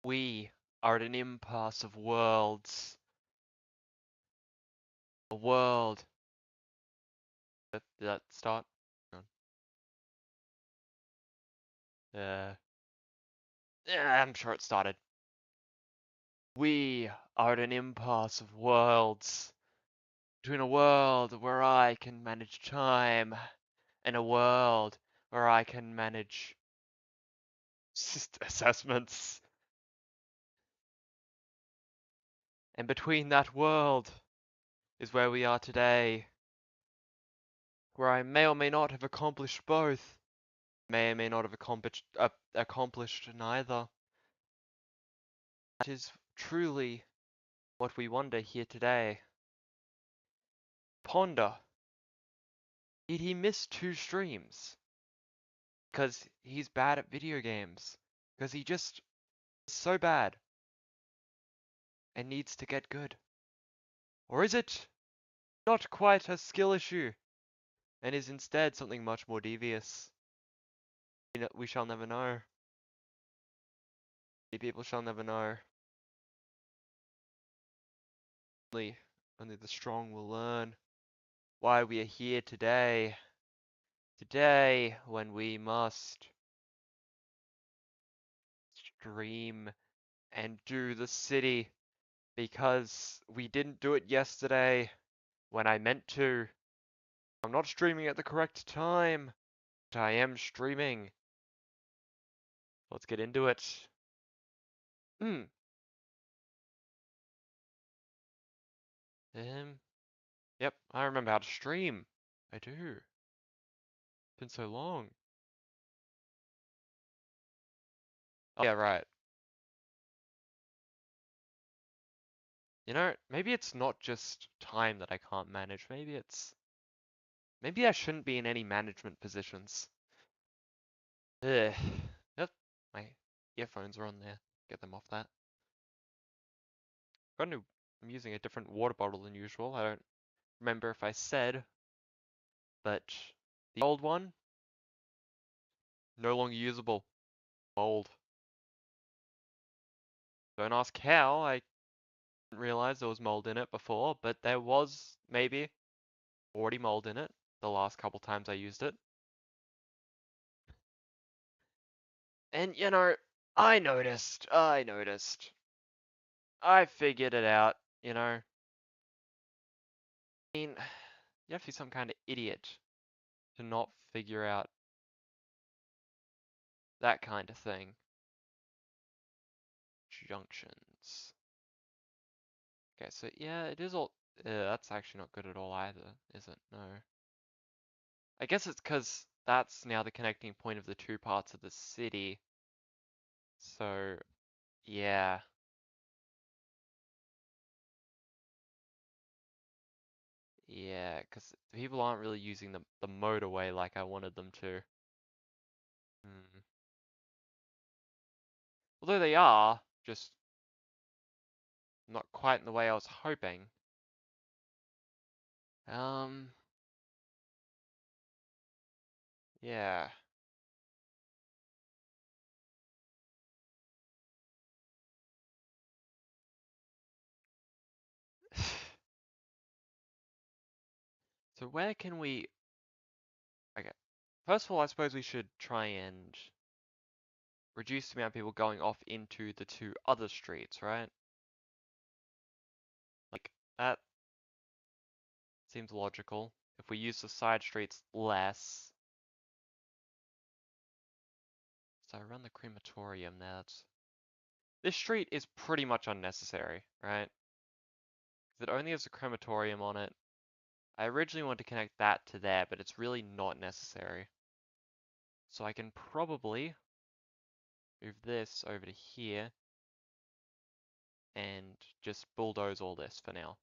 We are at an impasse of worlds. A world. Did that start? Hang on. Yeah, I'm sure it started. We are at an impasse of worlds. Between a world where I can manage time and a world where I can manage assessments. And between that world is where we are today, where I may or may not have accomplished both, may or may not have accomplished neither. That is truly what we wonder here today. Ponder, did he miss 2 streams? Because he's bad at video games. Because he just is so bad and needs to get good. Or is it not quite a skill issue and is instead something much more devious? We shall never know. People shall never know. Only the strong will learn why we are here today. Today, when we must stream and do the city because we didn't do it yesterday when I meant to. I'm not streaming at the correct time, but I am streaming. Let's get into it. Hmm. Yep, I remember how to stream. I do. It's been so long. Oh, yeah, right. You know, maybe it's not just time that I can't manage. Maybe I shouldn't be in any management positions. Ugh. Yep, my earphones are on there. Get them off that. I'm using a different water bottle than usual. I don't remember if I said, but the old one, no longer usable. Mold. Don't ask how, I didn't realize there was mold in it before, but there was maybe already mold in it the last couple times I used it. And you know, I noticed. I figured it out, you know. I mean, you have to be some kind of idiot to not figure out that kind of thing. Junctions. Okay, so yeah, it is all. That's actually not good at all either, is it? No. I guess it's because that's now the connecting point of the 2 parts of the city. So, yeah. Yeah, because people aren't really using the motorway like I wanted them to. Hmm. Although they are, just not quite in the way I was hoping. Um, yeah. So where can we... Okay. First of all, I suppose we should try and reduce the amount of people going off into the 2 other streets, right? Like, that seems logical. If we use the side streets less... So I run the crematorium, that's... This street is pretty much unnecessary, right? It only has a crematorium on it. I originally wanted to connect that to there, but it's really not necessary. So I can probably move this over to here and just bulldoze all this for now.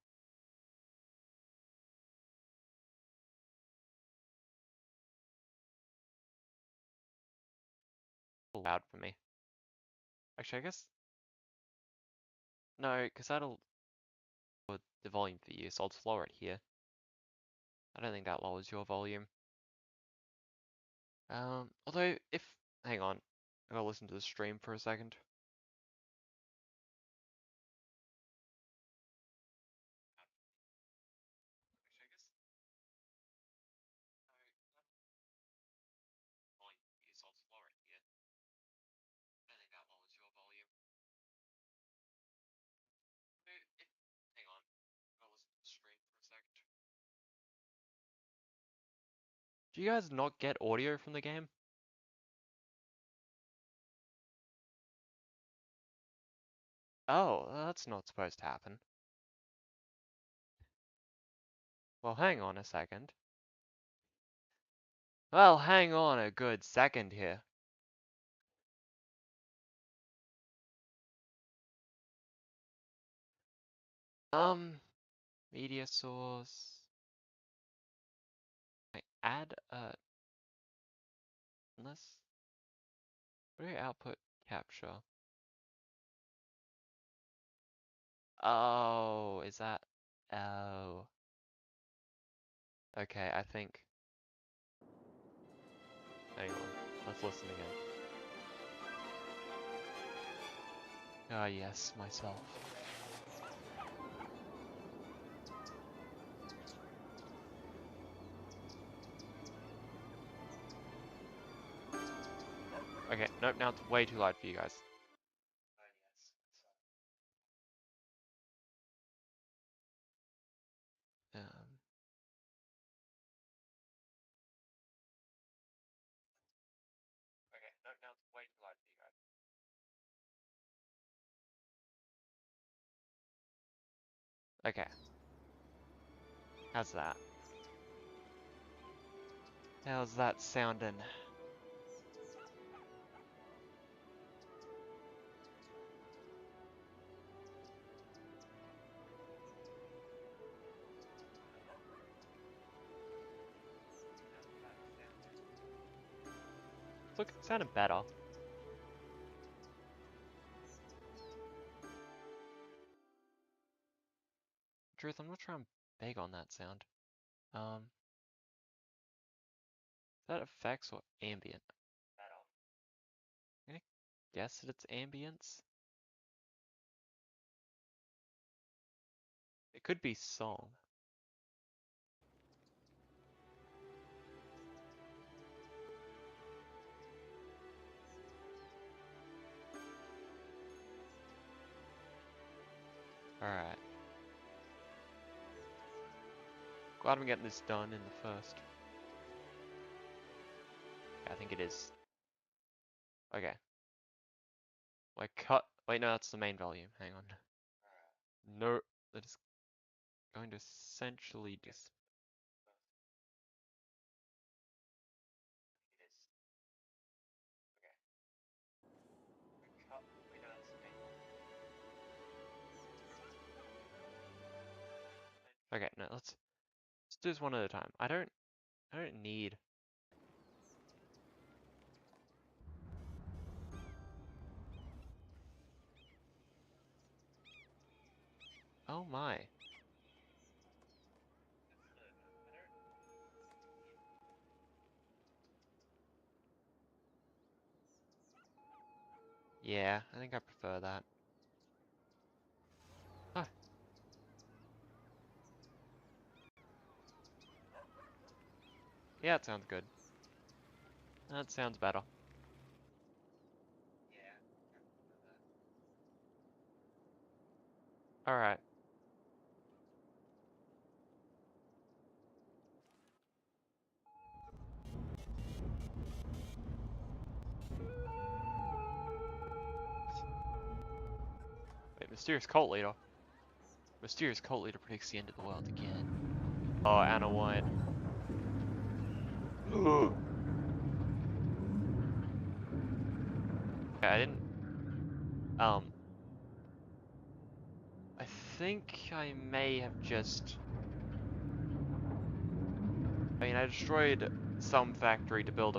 Loud for me. Actually, I guess... No, because that'll lower the volume for you, so I'll just lower it here. I don't think that lowers your volume. Although if... Hang on. I gotta listen to the stream for a second. Do you guys not get audio from the game? Oh, that's not supposed to happen. Well, hang on a second. Well, hang on a good second here. Media source. I add a unless where output capture. Oh, is that? Oh. Okay, I think. Hang on. Let's listen again. Ah, yes, myself. Okay, nope, now it's way too loud for you guys. Um, okay, nope, now it's way too loud for you guys. Okay. How's that? How's that sounding? Look, it sounded better. Truth, I'm not sure I'm big on that sound. Is that effects or ambient? I'm gonna guess that it's ambience. It could be song. Alright. Glad I'm getting this done in the first. Yeah, I think it is. Okay. Like cut. Wait, no, that's the main volume. Hang on. No, that is going to essentially just. Okay, no, let's do this one at a time. I don't need. Oh my. Yeah, I think I prefer that. Ah, yeah, it sounds good. That sounds better. Alright. Wait, mysterious cult leader. Mysterious cult leader predicts the end of the world again. Oh, Anna White. I didn't. I think I may have just. I mean, I destroyed some factory to build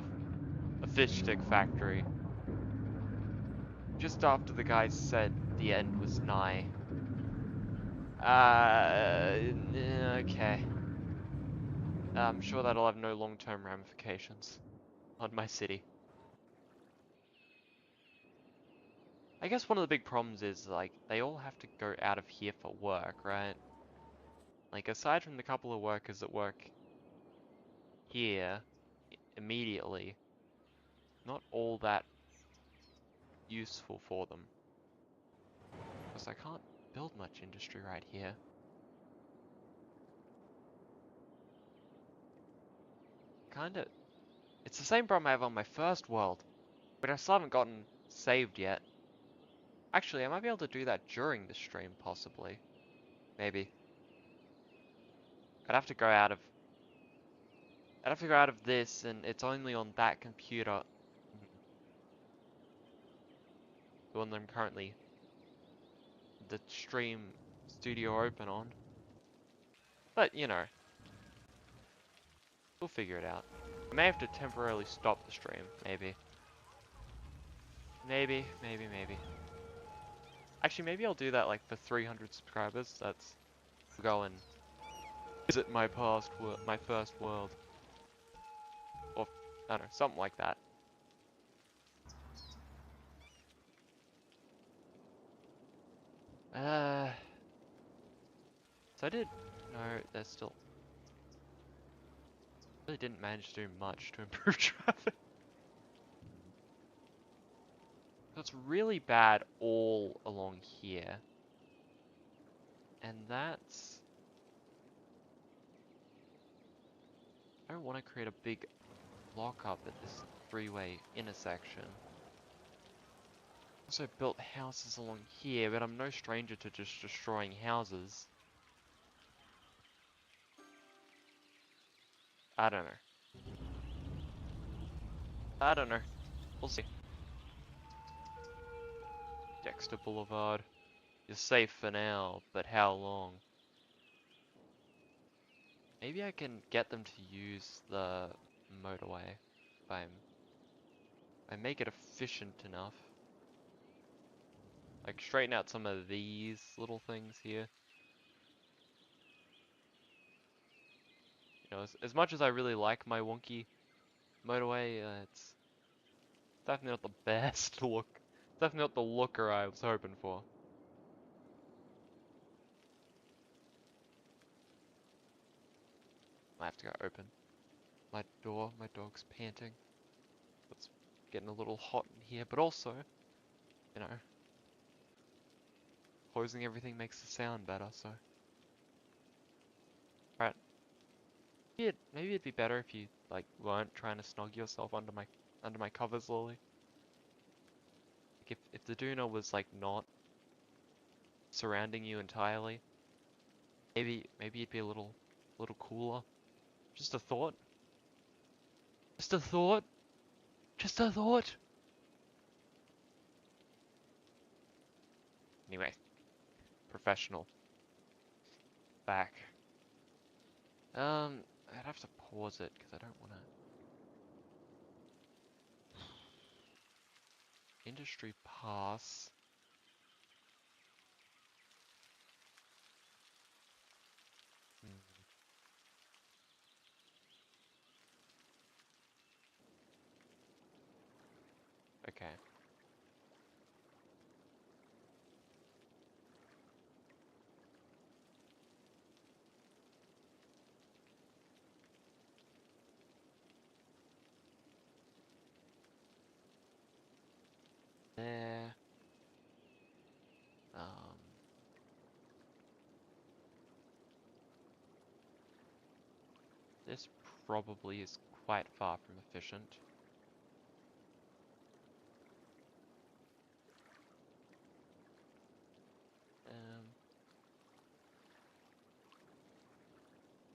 a fish stick factory. Just after the guy said the end was nigh. Okay. I'm sure that'll have no long-term ramifications on my city. I guess one of the big problems is, like, they all have to go out of here for work, right? Like, aside from the couple of workers that work here immediately, not all that useful for them. Because I can't build much industry right here. kinda... It's the same problem I have on my first world, but I still haven't gotten saved yet. Actually, I might be able to do that during the stream, possibly. Maybe. I'd have to go out of... I'd have to go out of this, and it's only on that computer. The one that I'm currently... the stream studio open on. But, you know, we'll figure it out. I may have to temporarily stop the stream, maybe. Maybe. Actually, maybe I'll do that like for 300 subscribers. That's go and visit my my first world, or I don't know, something like that. So I did. No, there's still really didn't manage to do much to improve traffic. So it's really bad all along here, and that's. I don't want to create a big lockup at this freeway intersection. Also built houses along here, but I'm no stranger to just destroying houses. I don't know. I don't know. We'll see. Dexter Boulevard. You're safe for now, but how long? Maybe I can get them to use the motorway if I make it efficient enough. Like straighten out some of these little things here. You know, as much as I really like my wonky motorway, it's definitely not the best look. Definitely not the looker I was hoping for. I have to go open my door. My dog's panting. It's getting a little hot in here, but also, you know, closing everything makes the sound better, so. Right. Maybe it'd be better if you, like, weren't trying to snog yourself under my covers, Lily. Like, if the Duna was, like, not surrounding you entirely, maybe it'd be a little cooler. Just a thought. Just a thought. Just a thought. Anyway, professional. Back. I'd have to pause it because I don't want to. Industry pass. Hmm. Okay. There. Um. This probably is quite far from efficient.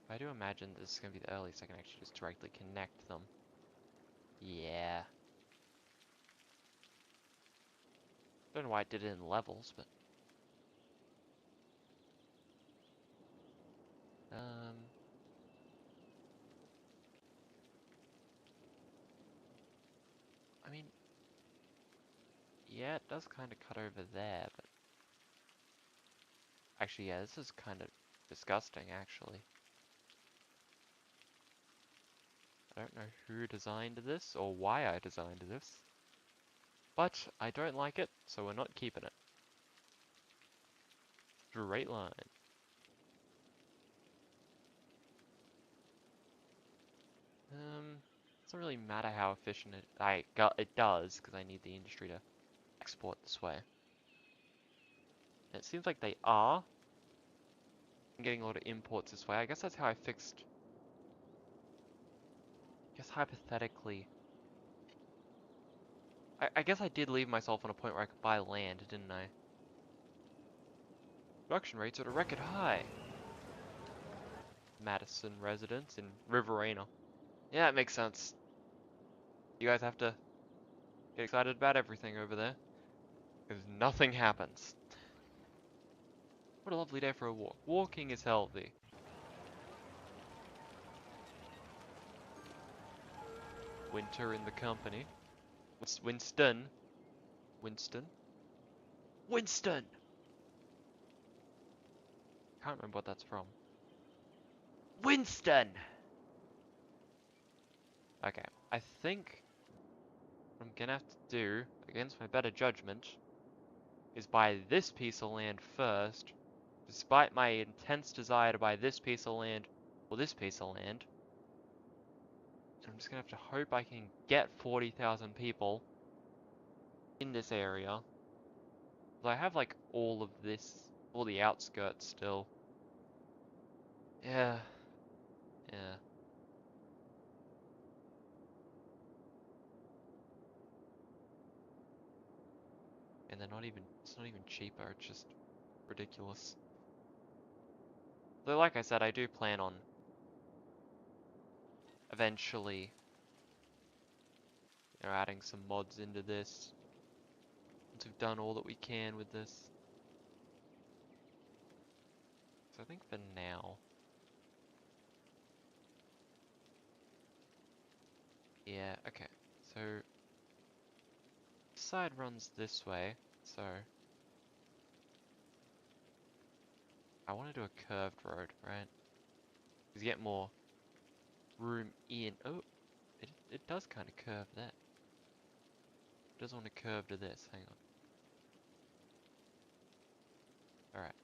I do imagine this is going to be the earliest I can actually just directly connect them. Yeah. Don't know why it did it in levels, but... I mean... Yeah, it does kind of cut over there, but... Actually, yeah, this is kind of disgusting, actually. I don't know who designed this, or why I designed this. But, I don't like it, so we're not keeping it. Straight line. Doesn't really matter how efficient it does, because I need the industry to export this way. And it seems like they are. I'm getting a lot of imports this way. I guess that's how I fixed guess hypothetically, I guess I did leave myself on a point where I could buy land, didn't I? Production rates at a record high. Madison residence in Riverina. Yeah, it makes sense. You guys have to get excited about everything over there, because nothing happens. What a lovely day for a walk. Walking is healthy. Winter in the company. Winston. Winston. Winston! Can't remember what that's from. Winston! Okay, I think what I'm gonna have to do, against my better judgment, is buy this piece of land first, despite my intense desire to buy this piece of land or this piece of land. I'm just gonna have to hope I can get 40,000 people in this area. I have like all of this, all the outskirts still. Yeah, yeah. And they're not even, it's not even cheaper, it's just ridiculous. Though like I said, I do plan on eventually, adding some mods into this. Once we've done all that we can with this. So I think for now, yeah, okay. So, this side runs this way, so I want to do a curved road, right? Because you get more room in. Oh, it does kind of curve there. It does want to curve to this, hang on. Alright.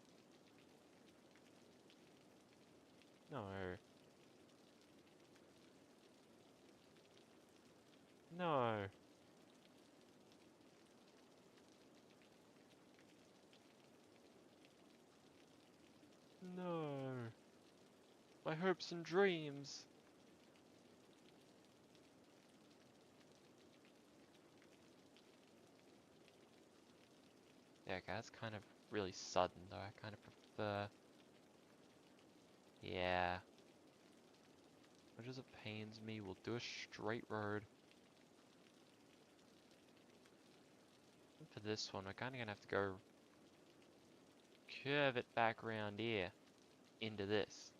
No. No. No. My hopes and dreams. Yeah, okay, that's kind of really sudden though. I kind of prefer. Yeah. Much as it pains me, we'll do a straight road. And for this one, we're kind of gonna have to go curve it back around here into this.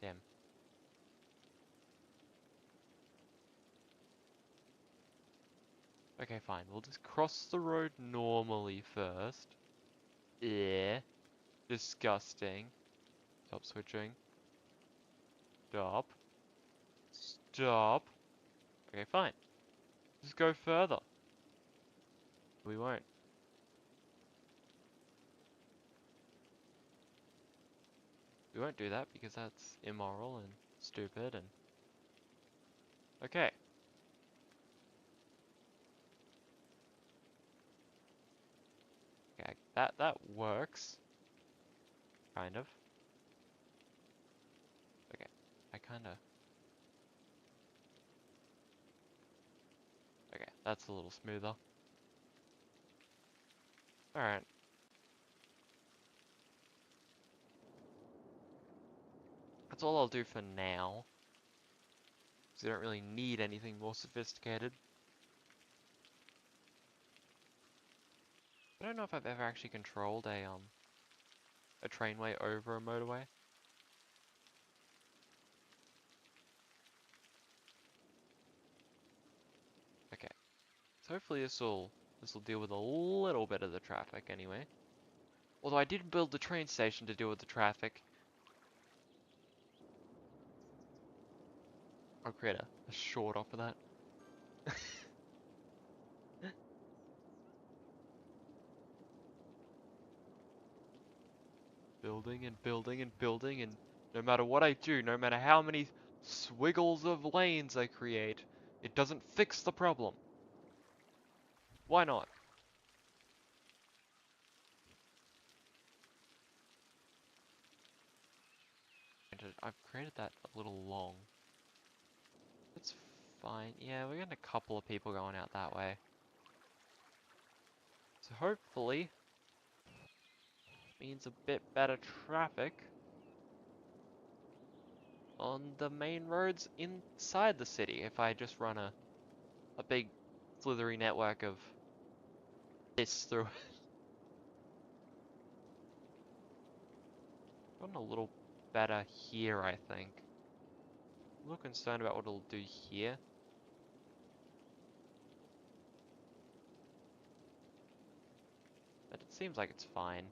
Damn. Okay, fine. We'll just cross the road normally first. Yeah. Disgusting. Stop switching. Stop. Stop. Okay, fine. Just go further. We won't. We won't do that because that's immoral and stupid and... Okay. Okay, that works. Kind of. Okay. I kinda... Okay, that's a little smoother. Alright. That's all I'll do for now. Because I don't really need anything more sophisticated. I don't know if I've ever actually controlled a trainway over a motorway. Okay. So hopefully this will deal with a little bit of the traffic anyway. Although I did build the train station to deal with the traffic. I'll create a short off of that. Building and building and building, and no matter what I do, no matter how many swiggles of lanes I create, it doesn't fix the problem. Why not? I've created that a little long. It's fine. Yeah, we're getting a couple of people going out that way. So hopefully means a bit better traffic on the main roads inside the city if I just run a big slithery network of this through. Gotten a little better here, I think. I'm a little concerned about what it'll do here. But it seems like it's fine.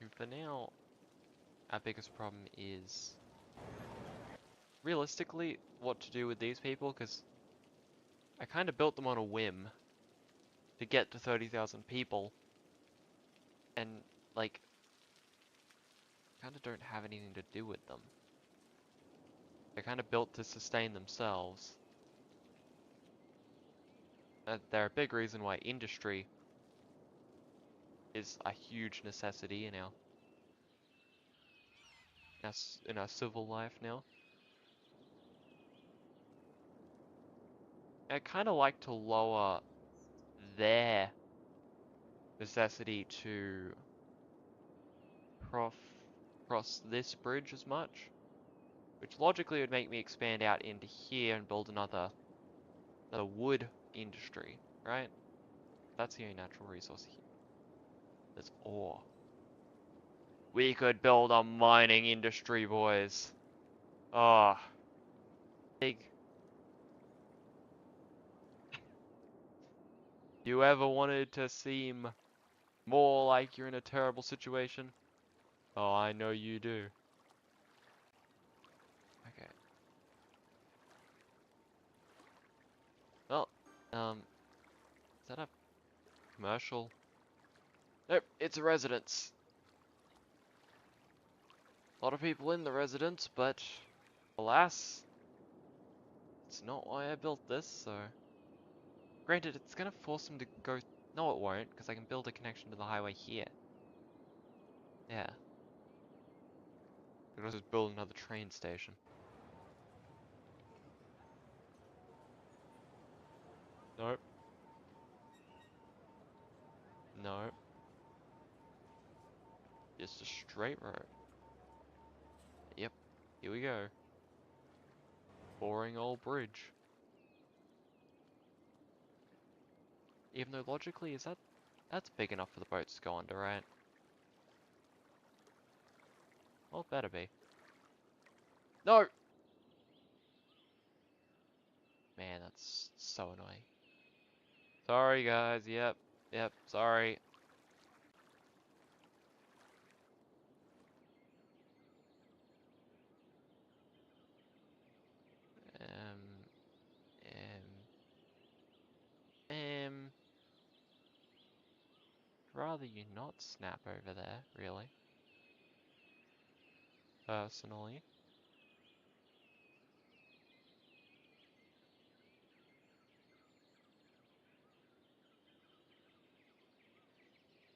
And for now, our biggest problem is realistically what to do with these people, because I kind of built them on a whim to get to 30,000 people, and like kind of don't have anything to do with them. They're kind of built to sustain themselves. They're a big reason why industry is a huge necessity in our civil life now. I kind of like to lower their necessity to cross this bridge as much, which logically would make me expand out into here and build another wood industry, right? That's the only natural resource here. There's ore. We could build a mining industry, boys. Ah, oh, big. You ever wanted to seem more like you're in a terrible situation? Oh, I know you do. Okay. Well, is that a commercial? Nope, it's a residence. A lot of people in the residence, but alas, it's not why I built this, so... Granted, it's gonna force them to go... No, it won't, because I can build a connection to the highway here. Yeah. I can also just build another train station. Nope. Nope. Just a straight road. Yep. Here we go. Boring old bridge. Even though logically, that's big enough for the boats to go under, right? Well, it better be. No! Man, that's so annoying. Sorry, guys. Yep. Yep. Sorry. Um. Um. Rather you not snap over there, really. Personally.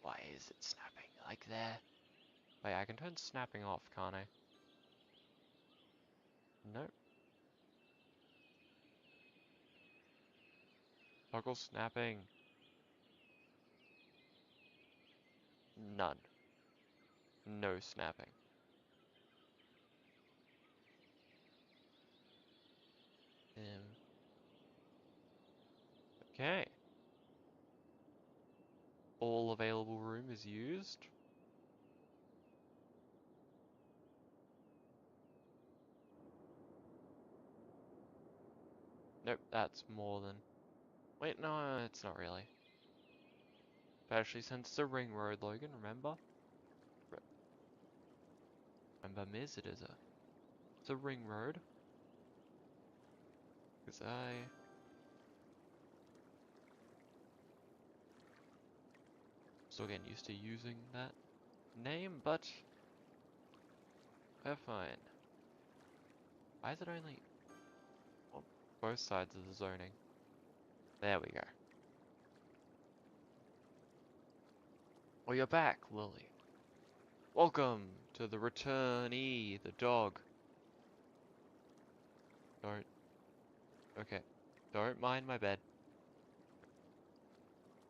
Why is it snapping like there? Wait, I can turn snapping off, can't I? Nope. Toggle snapping. None. No snapping. Okay. All available room is used. Nope, that's more than... Wait, no, it's not really. Especially since it's a ring road, Logan, remember? Remember, Miz, it's a ring road. Because still getting used to using that name, but we're fine. Why is it only on both sides of the zoning? There we go. Oh, you're back, Lily. Welcome to the returnee, the dog. Don't. Okay. Don't mind my bed.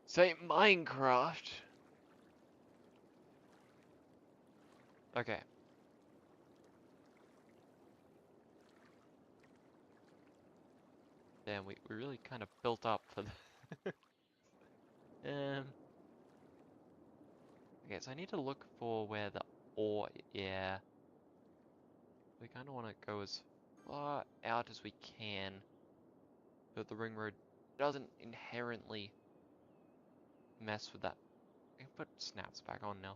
Say Minecraft. Okay. Damn, we really kind of built up for the okay, so I need to look for where the ore, yeah. We kind of want to go as far out as we can, so that the ring road doesn't inherently mess with that. I can put snaps back on now.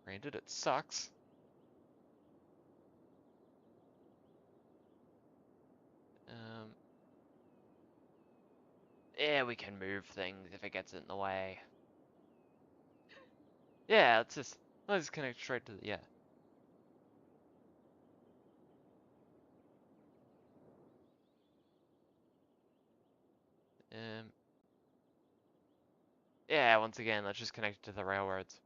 Granted, it sucks. Um, yeah, we can move things if it gets in the way. Yeah, let's connect straight to the, yeah. Um, yeah, once again, let's just connect it to the railroads.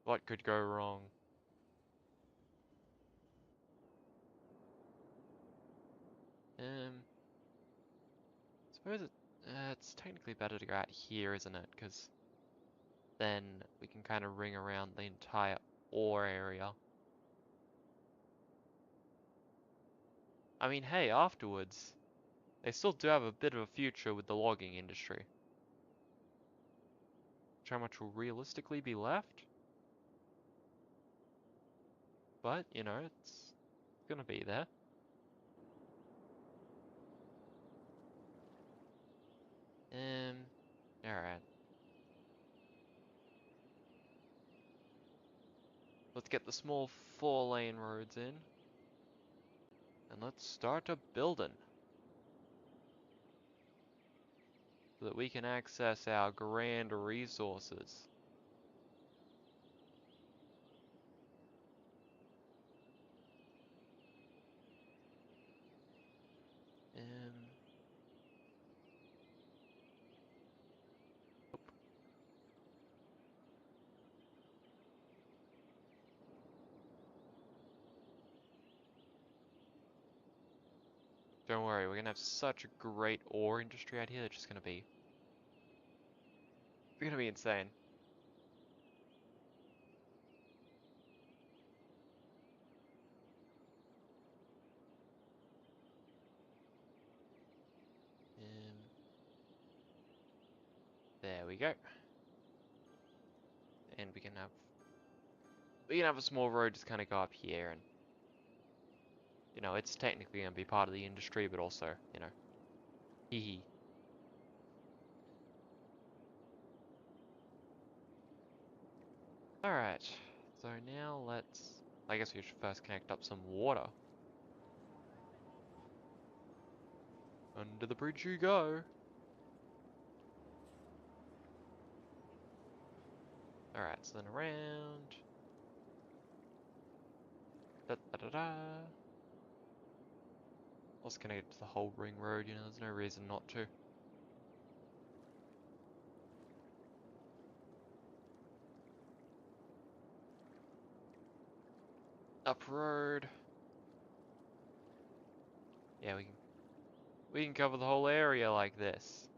What could go wrong? Um, suppose it's technically better to go out here, isn't it? Because then we can kind of ring around the entire ore area. I mean, hey, afterwards, they still do have a bit of a future with the logging industry. How much will realistically be left? But, you know, it's gonna be there. Alright. Let's get the small 4-lane roads in. And let's start a building. So that we can access our grand resources. Um, don't worry, we're gonna have such a great ore industry out here. It's just gonna be insane. Um, there we go. And we can have a small road just kind of go up here, and you know, it's technically gonna be part of the industry, but also, you know, hee hee. Alright, so now I guess we should first connect up some water. Under the bridge you go. Alright, so then around. Da da da da. Let's connect it to the whole ring road, you know, there's no reason not to. Up road. Yeah, we can cover the whole area like this.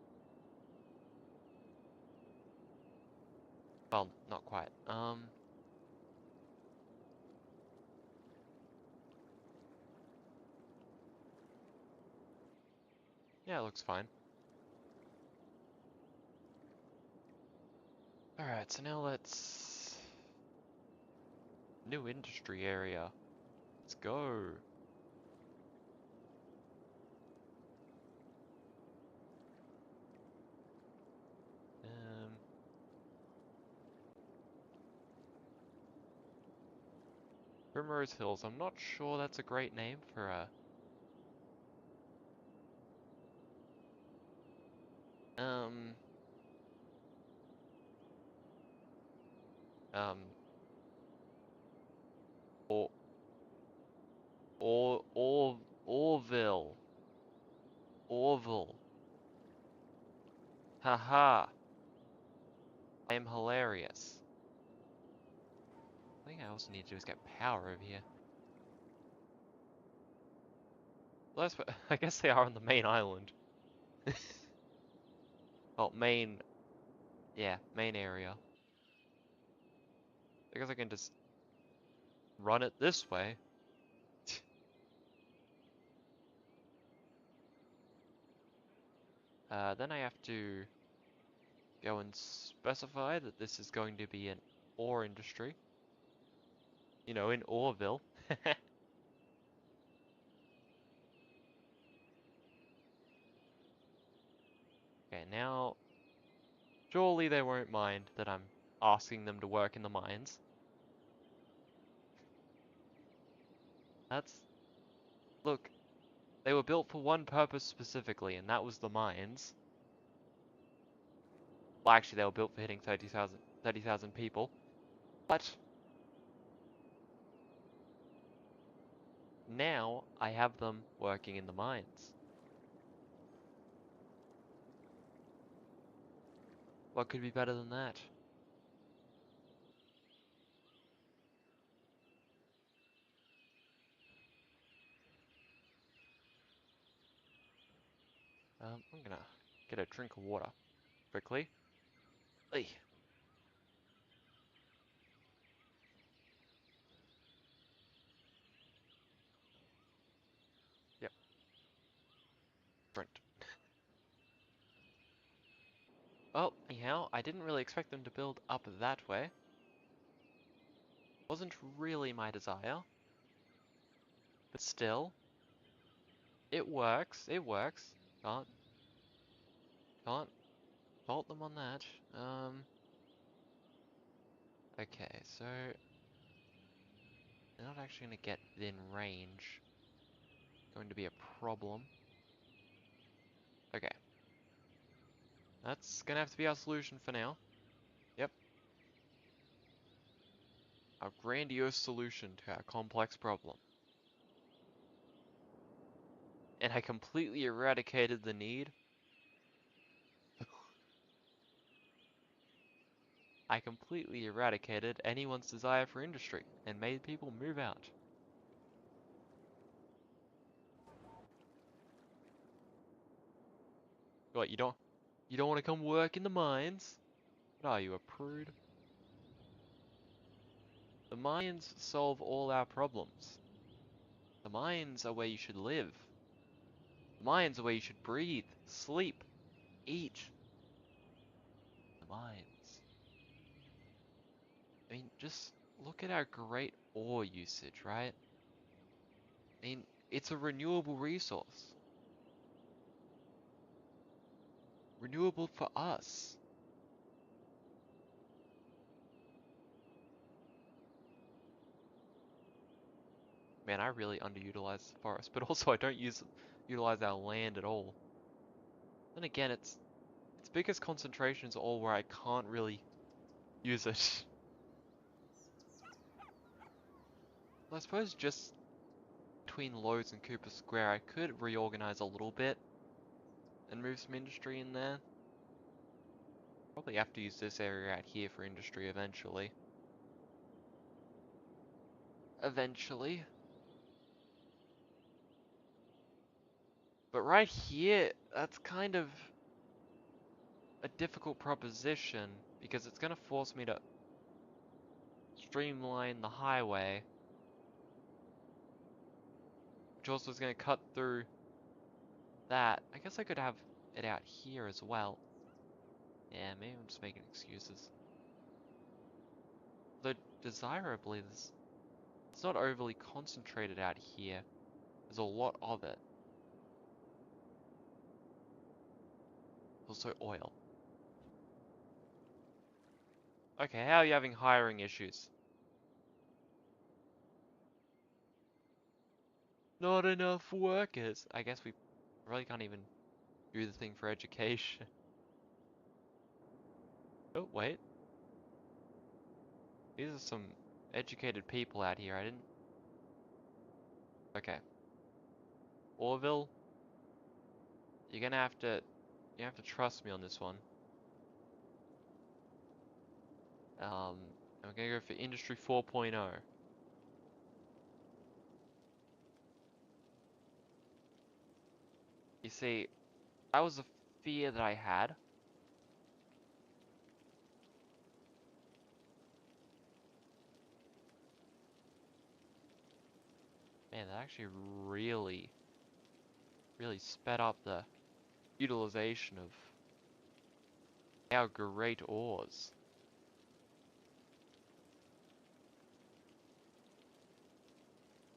Well, not quite. Yeah, it looks fine. Alright, so now let's... New industry area. Let's go. Um, Primrose Hills. I'm not sure that's a great name for a... Um... Um... Or Orville. Orville. Haha. I am hilarious. I think I also need to do is get power over here. Well, I guess they are on the main island. Well, yeah, main area. I guess I can just run it this way. Then I have to go and specify that this is going to be an ore industry. You know, in Orville. Okay, now, surely they won't mind that I'm asking them to work in the mines. Look, they were built for one purpose specifically, and that was the mines. Well, actually, they were built for hitting 30,000 people. But now I have them working in the mines. What could be better than that? I'm gonna get a drink of water quickly. Hey, yep, drink. Well, anyhow, I didn't really expect them to build up that way. Wasn't really my desire. But still, it works. It works. Can't fault them on that. Okay, so they're not actually gonna get within range. Going to be a problem. Okay. That's gonna have to be our solution for now. Yep. Our grandiose solution to our complex problem. And I completely eradicated the need. I completely eradicated anyone's desire for industry and made people move out. What, you don't want to come work in the mines? What are you, a prude? The mines solve all our problems. The mines are where you should live. The mines are where you should breathe, sleep, eat. The mines. I mean, just look at our great ore usage, right? I mean, it's a renewable resource. Renewable for us. Man, I really underutilize the forest, but also I don't utilize our land at all. Then again, its biggest concentrations are all where I can't really use it. Well, I suppose just between Lowe's and Cooper Square, I could reorganize a little bit and move some industry in there. Probably have to use this area out here for industry eventually. Eventually. But right here, that's kind of a difficult proposition because it's going to force me to streamline the highway, which also is going to cut through that. I guess I could have it out here as well. Yeah, maybe I'm just making excuses. Though desirably, it's not overly concentrated out here. There's a lot of it. Also oil. Okay, how are you having hiring issues? Not enough workers. I guess we really can't even do the thing for education. Oh, wait. These are some educated people out here. I didn't Okay. Orville, you're gonna have to, you have to trust me on this one. I'm gonna go for Industry 4.0. You see, that was a fear that I had. Man, that actually really sped up the utilization of our great ores.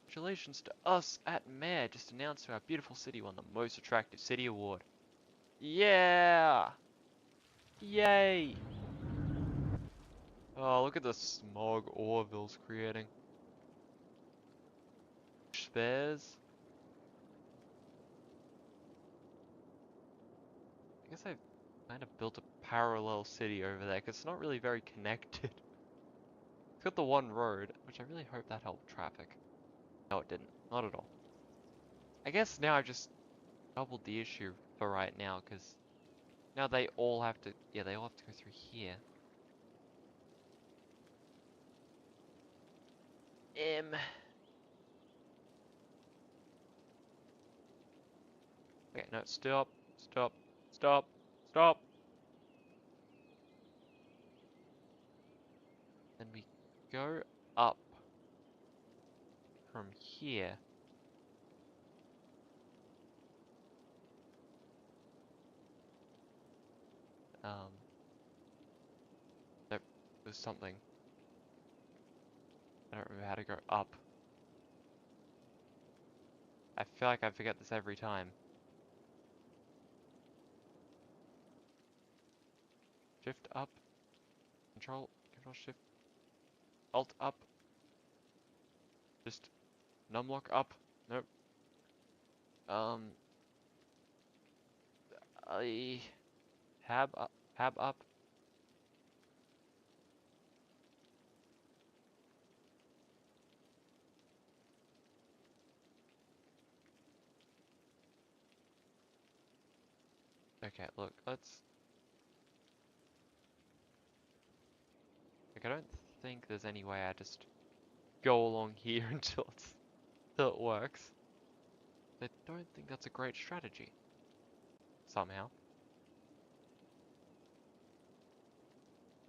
Congratulations to us at Mayor, just announced our beautiful city won the Most Attractive City Award. Yeah! Yay! Oh, look at the smog Orville's creating. Spares. I guess I've kind of built a parallel city over there, because it's not really very connected. It's got the one road, which I really hope that helped traffic. No, it didn't. Not at all. I guess now I've just doubled the issue for right now, because now they all have to, yeah, they all have to go through here. Okay, no, stop, stop, stop, stop. Then we go up from here. Um, nope, there's something. I don't remember how to go up. I feel like I forget this every time. Shift up, control shift, alt up. Just numlock up. Nope. I tab up. Okay, look, let's. Like, I don't think there's any way I just go along here until it works. I don't think that's a great strategy. Somehow.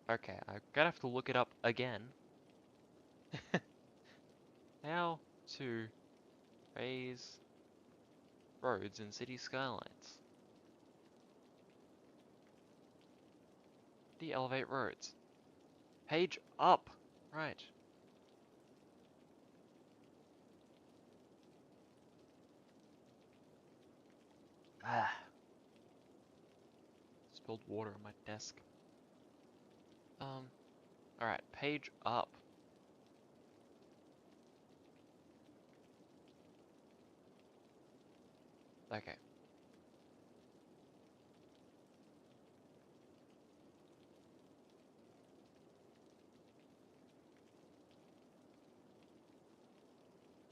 Okay, I'm gonna have to look it up again. How to raise roads in city skylines. De-elevate roads. Page up. Right. Ah. Spilled water on my desk. Alright, page up. Okay.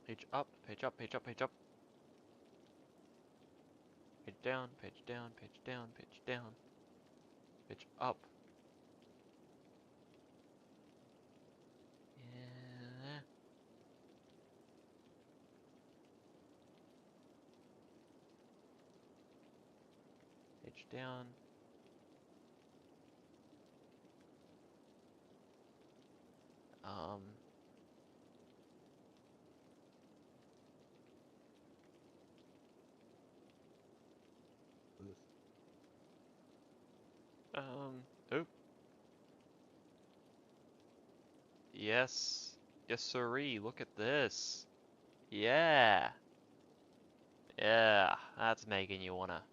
Page up, page up, page up, page up. Page down, page down, page down, page down. Page up. Yeah. Page down. Um. Oh. Yes. Yes, sirree. Look at this. Yeah. Yeah. That's making you wanna.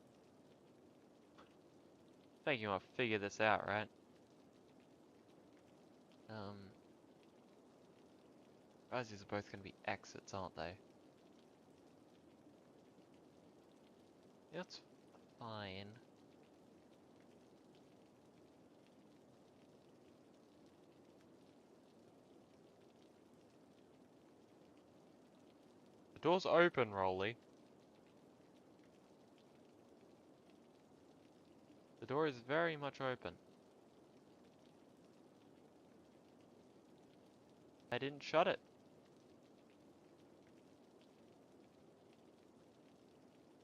Making you wanna figure this out, right? Guys, these are both gonna be exits, aren't they? That's fine. The door's open, Rolly. The door is very much open. I didn't shut it.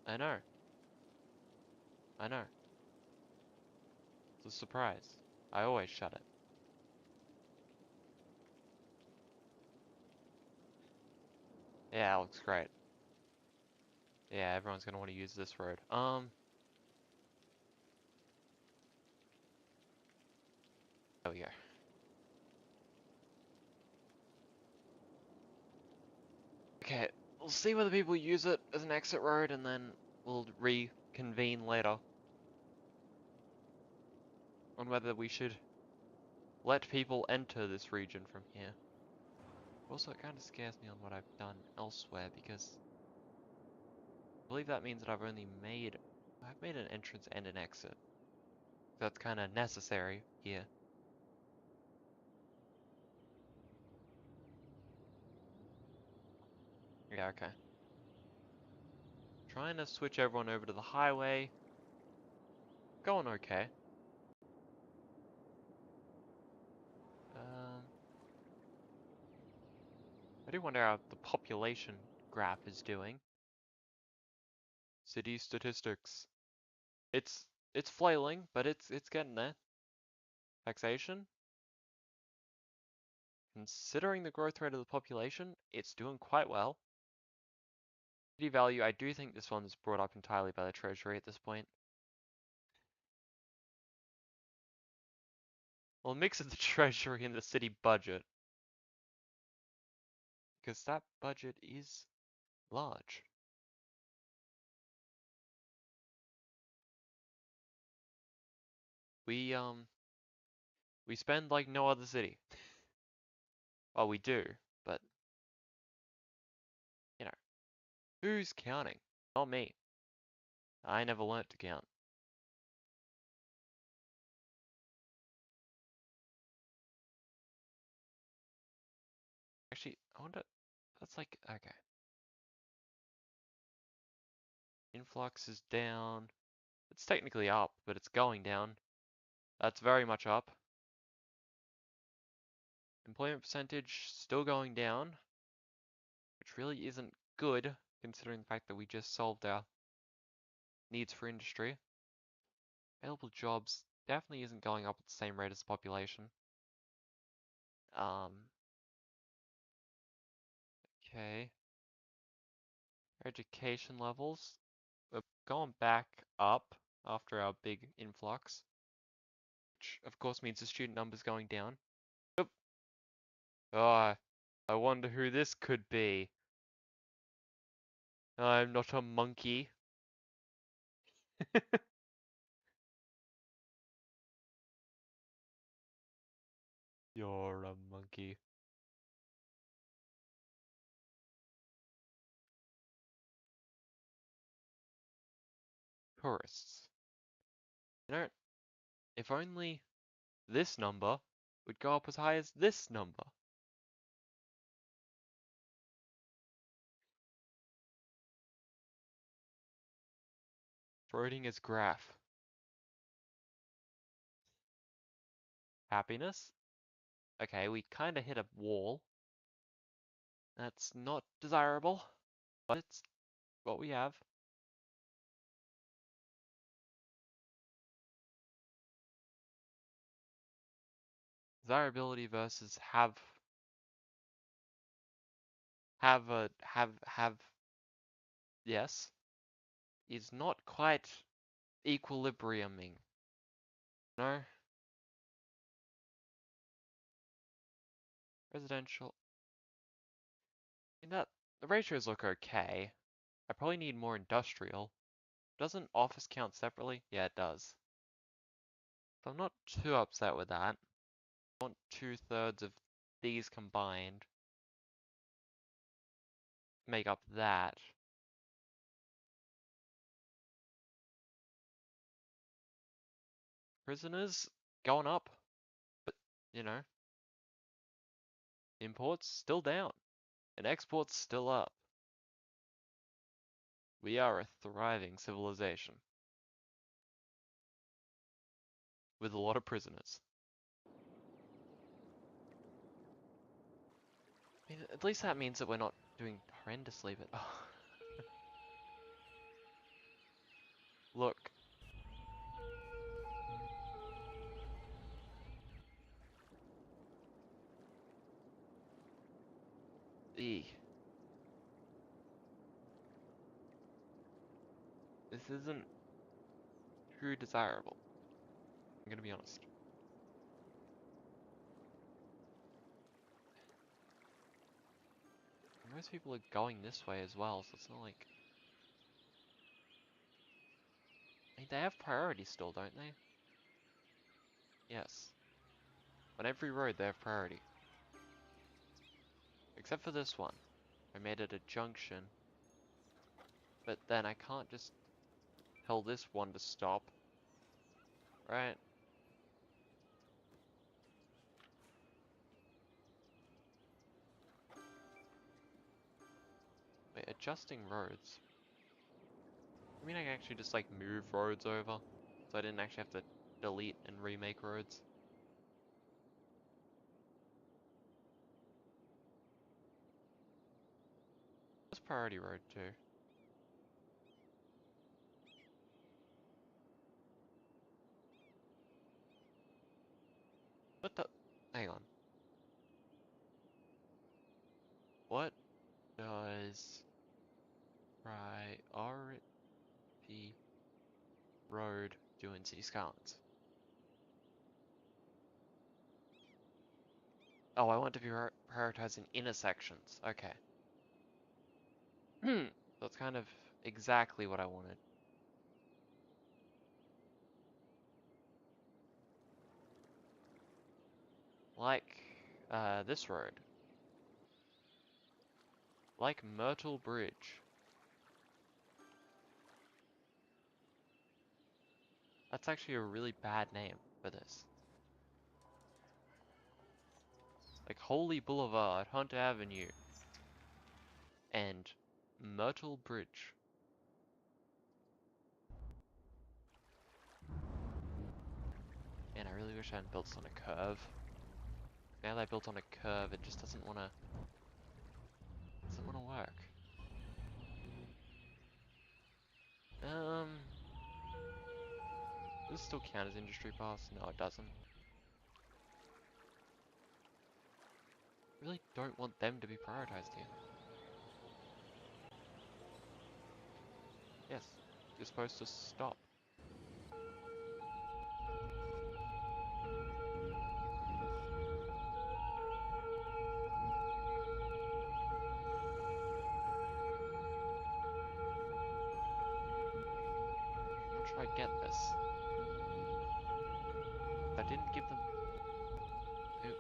I know. I know. It's a surprise. I always shut it. Yeah, it looks great. Yeah, everyone's gonna want to use this road. There we go. Okay, we'll see whether people use it as an exit road and then we'll reconvene later on whether we should let people enter this region from here. Also, it kind of scares me on what I've done elsewhere because I believe that means that I've made an entrance and an exit. That's kind of necessary here. Yeah, okay. Trying to switch everyone over to the highway. Going okay. Um, I do wonder how the population graph is doing. City statistics. It's it's flailing, but it's getting there. Taxation. Considering the growth rate of the population, it's doing quite well. City value, I do think this one's brought up entirely by the Treasury at this point. Well, a mix of the Treasury and the city budget. Because that budget is large. We we spend like no other city. Well, we do, but you know, who's counting? Not me. I never learnt to count. Actually, I wonder, that's like, okay. Influx is down. It's technically up, but it's going down. That's very much up. Employment percentage still going down, which really isn't good considering the fact that we just solved our needs for industry. Available jobs definitely isn't going up at the same rate as the population. Okay. Education levels. We're going back up after our big influx, which of course means the student numbers going down. Yep. Oh, I wonder who this could be. I'm not a monkey. You're a monkey. Tourists. You know, if only this number would go up as high as this number. Schrodinger's graph. Happiness. Okay, we kind of hit a wall. That's not desirable, but it's what we have. Desirability versus have yes is not quite equilibriuming. No, residential. In that the ratios look okay. I probably need more industrial. Doesn't office count separately? Yeah, it does. So I'm not too upset with that. I want 2/3 of these combined make up that. Prisoners going up, but you know, imports still down and exports still up. We are a thriving civilization. With a lot of prisoners. I mean, at least that means that we're not doing horrendously, but... Oh. Look. Eek. This isn't too desirable. I'm gonna be honest. Most people are going this way as well, so it's not like... I mean, they have priority still, don't they? Yes. On every road they have priority. Except for this one. I made it a junction. But then I can't just tell this one to stop. Right? Wait, adjusting roads. I mean, I can actually just like move roads over. So I didn't actually have to delete and remake roads. That's priority road too. What the? Hang on. What does priority road do in City Skylines? Oh, I want to be prioritizing intersections. Okay. That's kind of exactly what I wanted. Like, this road. Like Myrtle Bridge. That's actually a really bad name for this. Like Holy Boulevard, Hunter Avenue, and Myrtle Bridge. Man, I really wish I hadn't built this on a curve. Now that I built on a curve, it just doesn't wanna work. Does this still count as industry pass? No, it doesn't. Really don't want them to be prioritized here. Yes, you're supposed to stop. I'm not sure I get this. I didn't give them... Ew.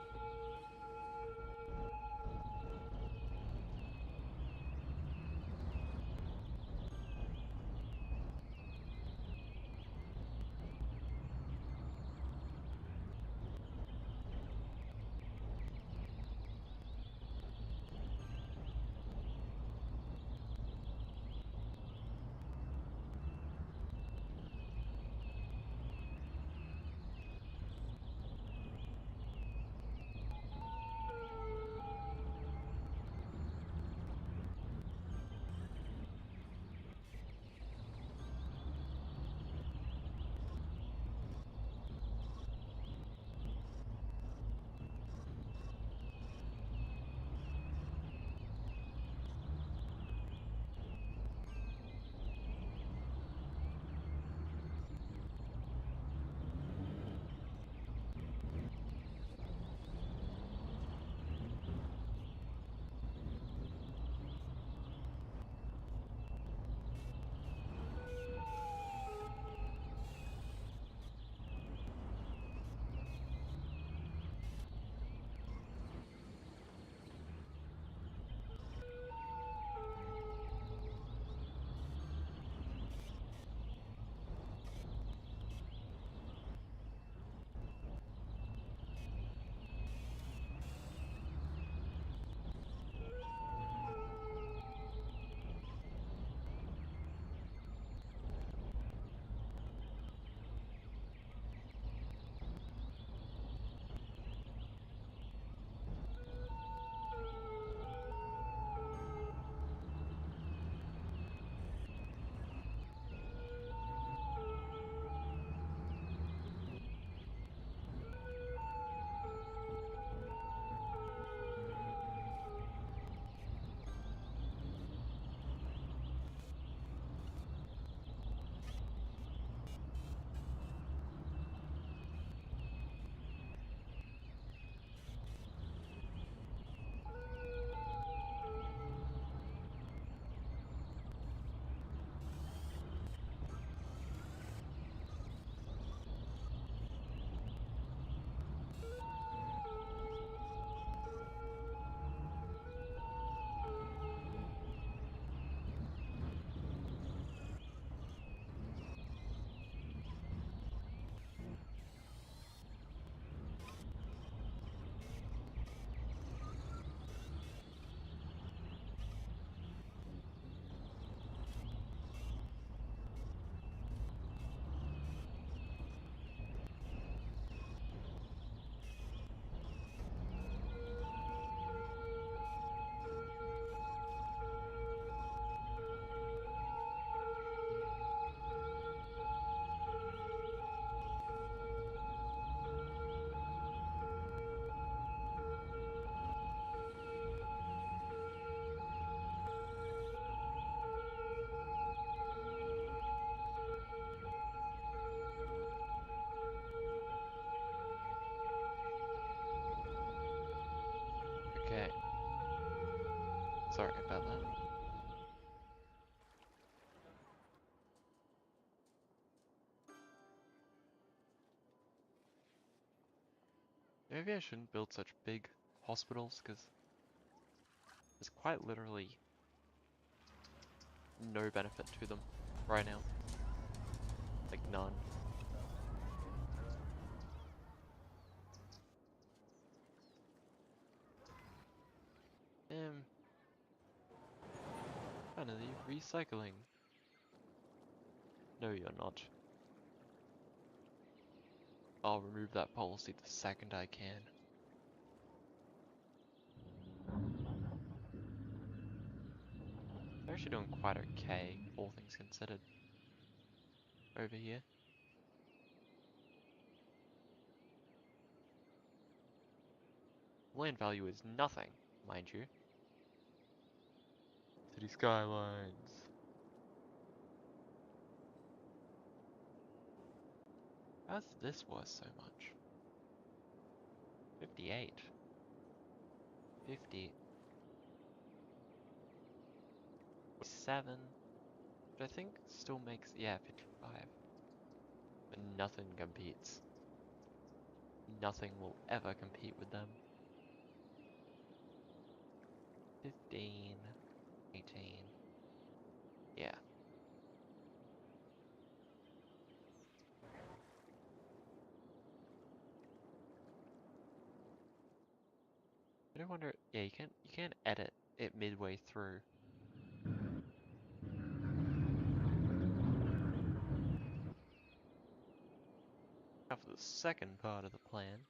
Sorry about that. Maybe I shouldn't build such big hospitals, because there's quite literally no benefit to them right now. Like none. Finally, recycling. No, you're not. I'll remove that policy the second I can. They're actually doing quite okay, all things considered. Over here. Land value is nothing, mind you. City Skylines. How's this worth so much? 58. 50. 7. Which I think still makes, yeah, 55. But nothing competes. Nothing will ever compete with them. 15. 18. Yeah. I do wonder, yeah, you can't edit it midway through. Now for the second part of the plan.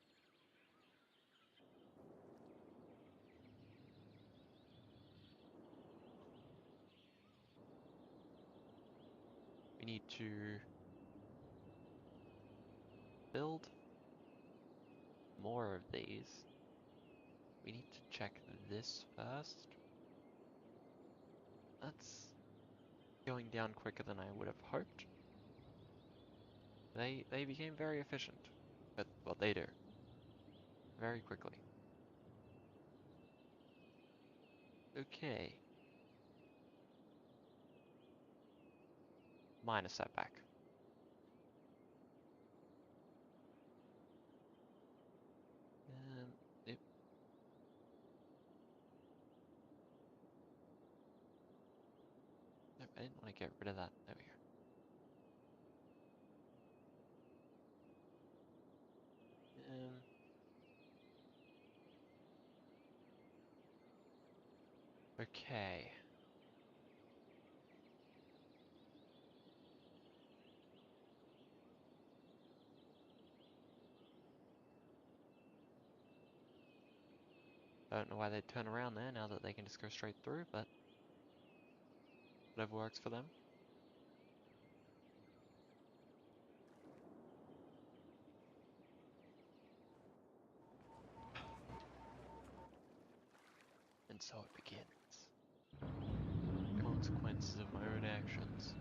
We need to build more of these. We need to check this first. That's going down quicker than I would have hoped. They became very efficient at what they do. Very quickly. Okay. Minor setback. Yep. Nope, I didn't want to get rid of that. There we go. Okay. I don't know why they'd turn around there now that they can just go straight through, but whatever works for them. And so it begins. Consequences of my own actions.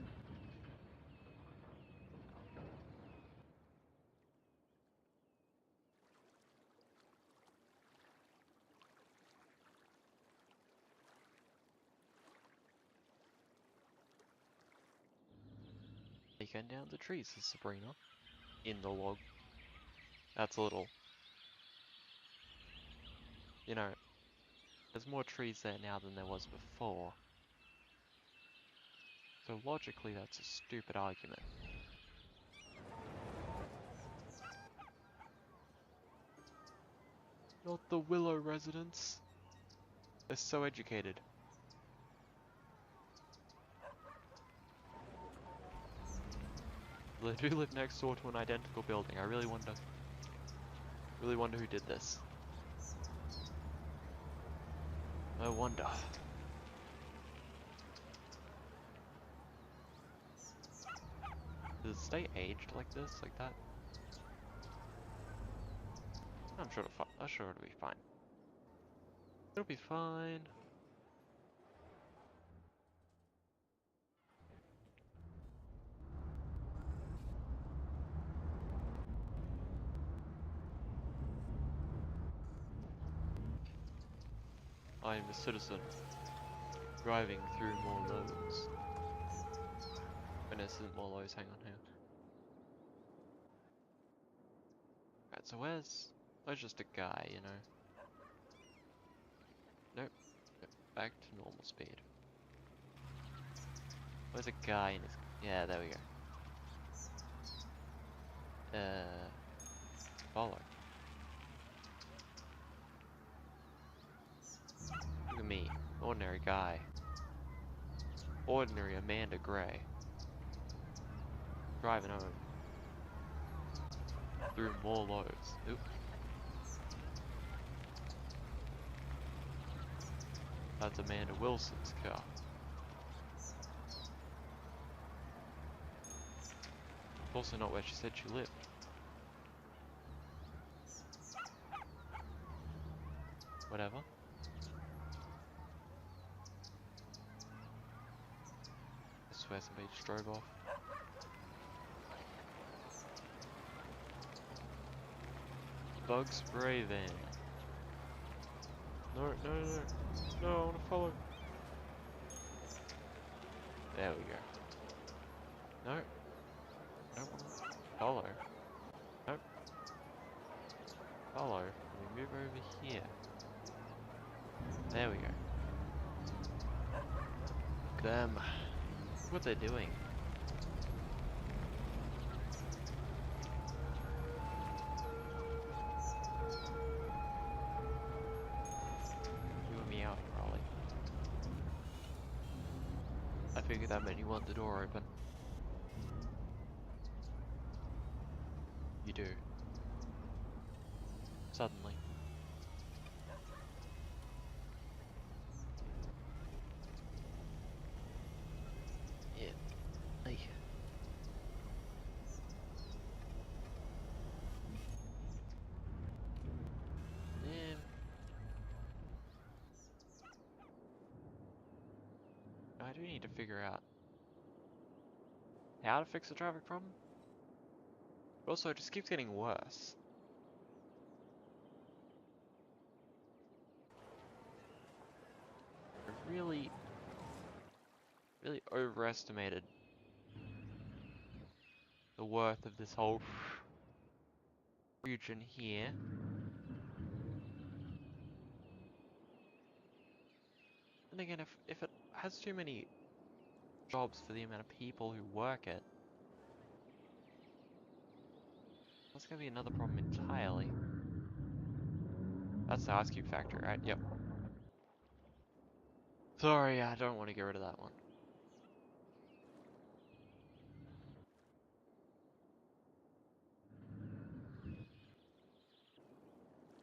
Taking down the trees, says Sabrina. In the log. That's a little... You know, there's more trees there now than there was before. So logically, that's a stupid argument. Not the Willow residents. They're so educated. They do live next door to an identical building. I really wonder who did this. I wonder. Does it stay aged like this, like that? I'm sure it'll be fine. It'll be fine. I am a citizen. Driving through more lows. Oh, no, this isn't more lows, hang on here. Right, so where's just a guy, you know? Nope. Yep, back to normal speed. Where's a guy in his... Yeah, there we go. Follow. Look at me. Ordinary guy. Ordinary Amanda Gray. Driving home. Through more lows. Oop. That's Amanda Wilson's car. Also not where she said she lived. Whatever. I swear somebody just drove off. Bug spray van. No, no, no, no. No, I wanna follow. There we go. No. I don't wanna follow. Nope. Follow. Let me move over here. There we go. Look at them. Look what they're doing. You and me out, Raleigh. I figured that meant you want the door open. You do. Suddenly. Yeah. Hey. Yeah. I do need to figure out how to fix the traffic problem. But also, it just keeps getting worse. I really overestimated the worth of this whole region here. And again, if it has too many jobs for the amount of people who work it, that's gonna be another problem entirely. That's the ice cube factory, right? Yep. Sorry, I don't want to get rid of that one.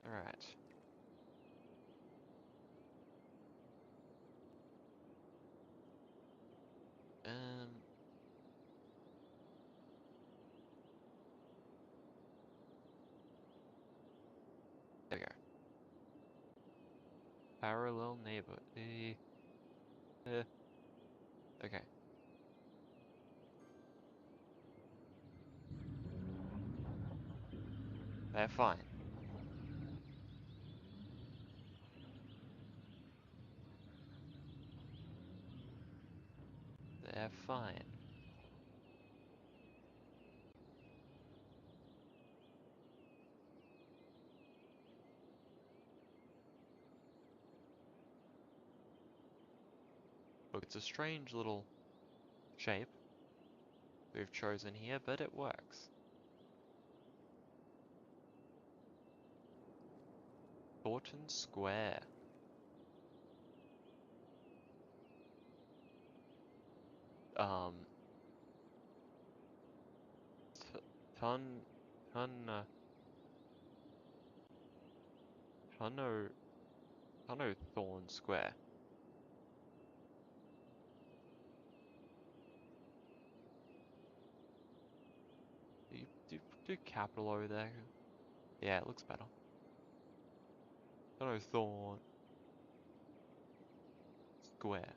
Alright. Um, there we go. Parallel neighbor. Okay. They're fine. They're fine. Look, it's a strange little shape we've chosen here, but it works. Thornton Square. Um, t ton, ton, Tunno, Tunno Thorn Square. Do capital O there. Yeah, it looks better. Tunno Thorn Square.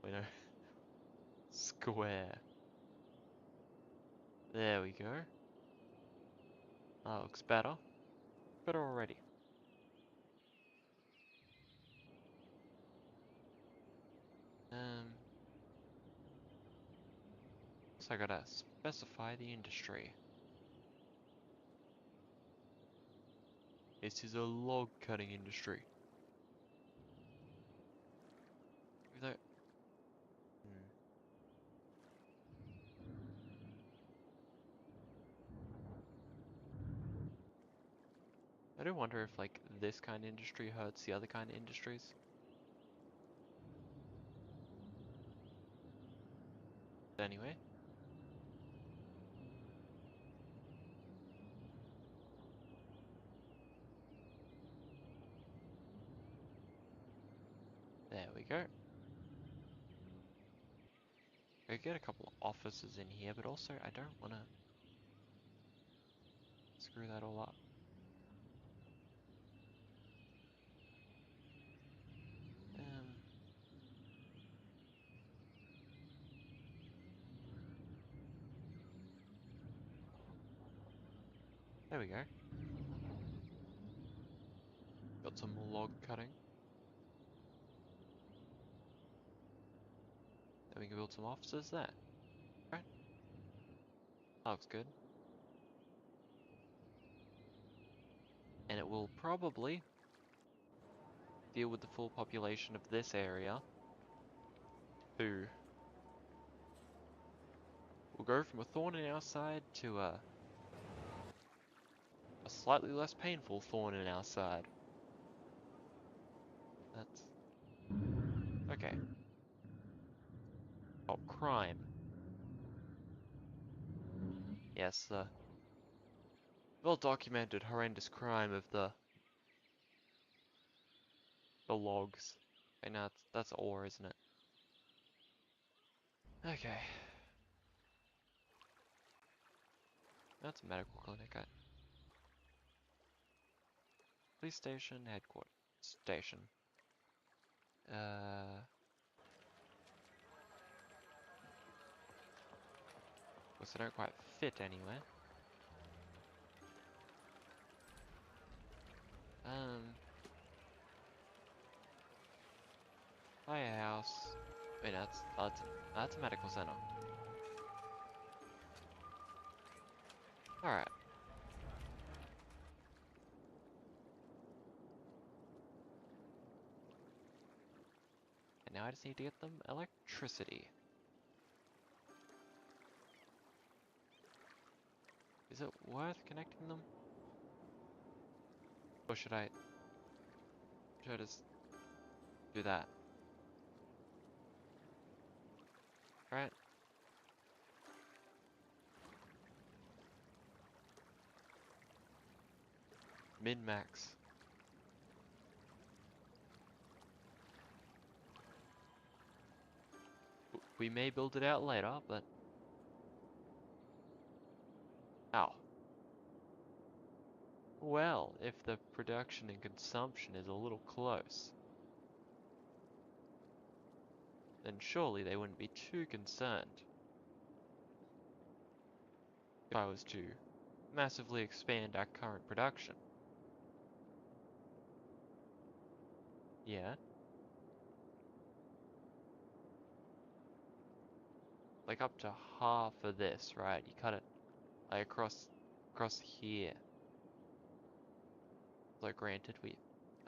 Wait, no. Square. There we go. That looks better. Better already. So I gotta specify the industry. This is a log cutting industry. Even though, hmm, I do wonder if like this kind of industry hurts the other kind of industries. Anyway, there we go. I get a couple of offices in here, but also I don't want to screw that all up. Um, there we go. Got some log cutting. Then we can build some offices there. Right, that looks good. And it will probably deal with the full population of this area. Who will go from a thorn in our side to a slightly less painful thorn in our side. That's okay. Oh, crime. Yes, the well-documented horrendous crime of the logs. Okay, now that's ore, isn't it? Okay. That's a medical clinic. Police station, headquarters station. Guess they don't quite fit anywhere. Um, Firehouse. Wait, that's a medical center. All right. And now I just need to get them electricity. Is it worth connecting them? Or should I just do that? Right? Min-max. We may build it out later, but... Ow. Well, if the production and consumption is a little close, then surely they wouldn't be too concerned if I was to massively expand our current production. Yeah, like up to half of this, right? You cut it like across here. Though granted, I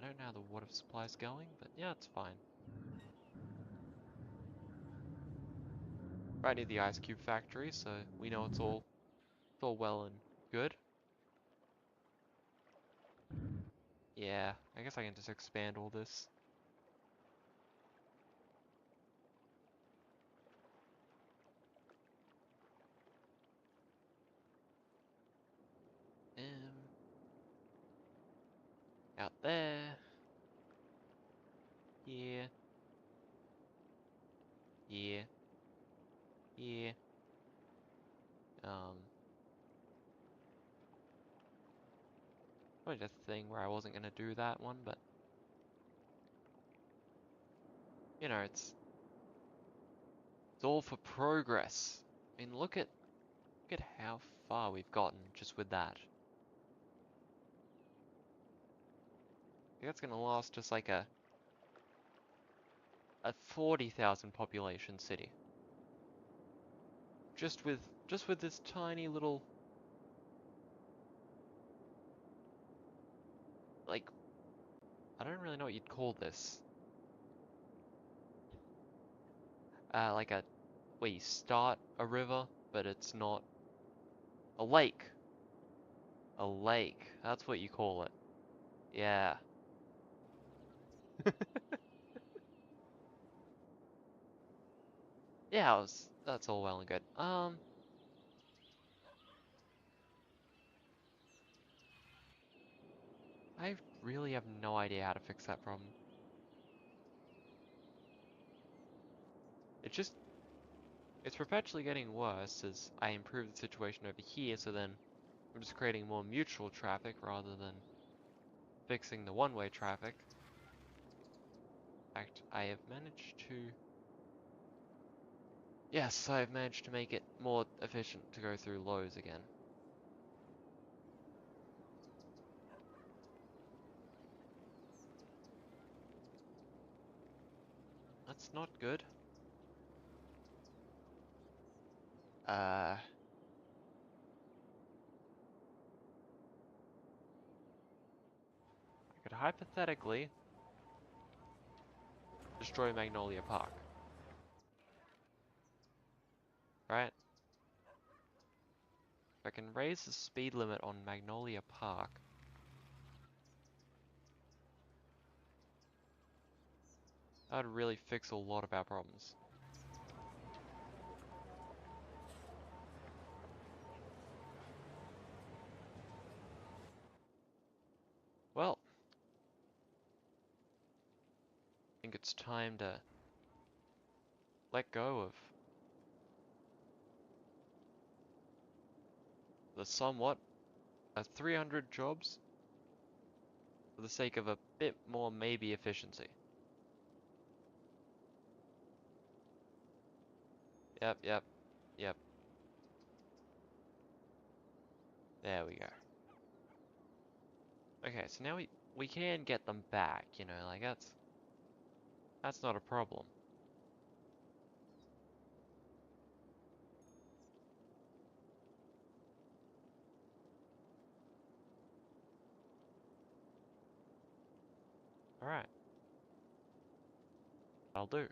don't know how the water supply is going, but yeah, it's fine. Right near the ice cube factory, so we know it's all well and good. Yeah, I guess I can just expand all this. Out there. Here. Here. Here. Probably just a thing where I wasn't gonna do that one, but you know, it's all for progress. I mean, look at how far we've gotten just with that. I think that's gonna last us like a 40,000 population city. just with this tiny little, like, I don't really know what you'd call this. Like where you start a river, but it's not a lake. A lake. That's what you call it. Yeah. Yeah, that's all well and good. I really have no idea how to fix that problem. It's just, it's perpetually getting worse as I improve the situation over here, so then I'm just creating more mutual traffic rather than fixing the one-way traffic. In fact, I have managed to... Yes, I've managed to make it more efficient to go through Lowe's again. That's not good. I could hypothetically destroy Magnolia Park, right? If I can raise the speed limit on Magnolia Park, that would really fix a lot of our problems. Well, I think it's time to let go of the somewhat 300 jobs for the sake of a bit more maybe efficiency. Yep, yep, yep. There we go. Okay, so now we can get them back, you know, like that's not a problem. Alright, I'll do.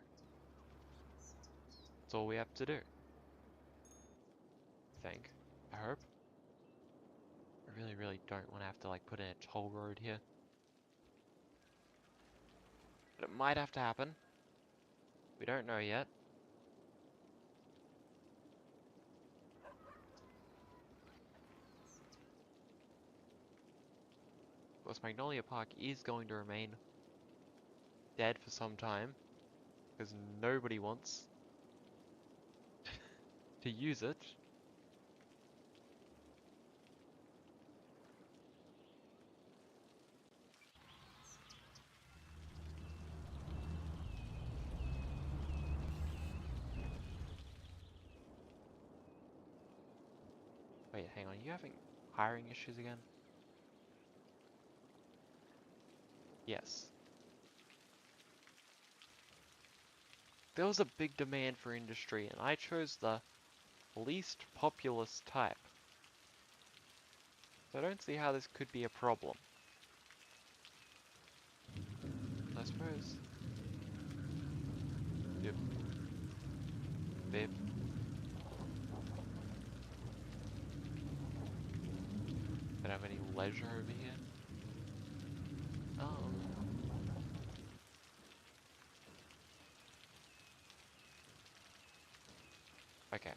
That's all we have to do. I think. I hope. I really, really don't want to have to like put in a toll road here. But it might have to happen. We don't know yet. Of course, Magnolia Park is going to remain dead for some time, because nobody wants to use it. Wait, hang on, are you having hiring issues again? Yes. There was a big demand for industry, and I chose the least populous type. So I don't see how this could be a problem. I suppose. Yep. Babe. Don't have any leisure over here. Okay.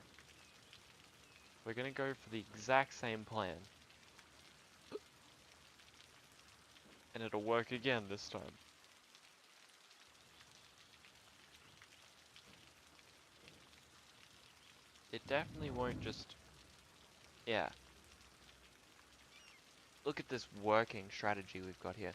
We're gonna go for the exact same plan. And it'll work again this time. It definitely won't just... Yeah. Look at this working strategy we've got here.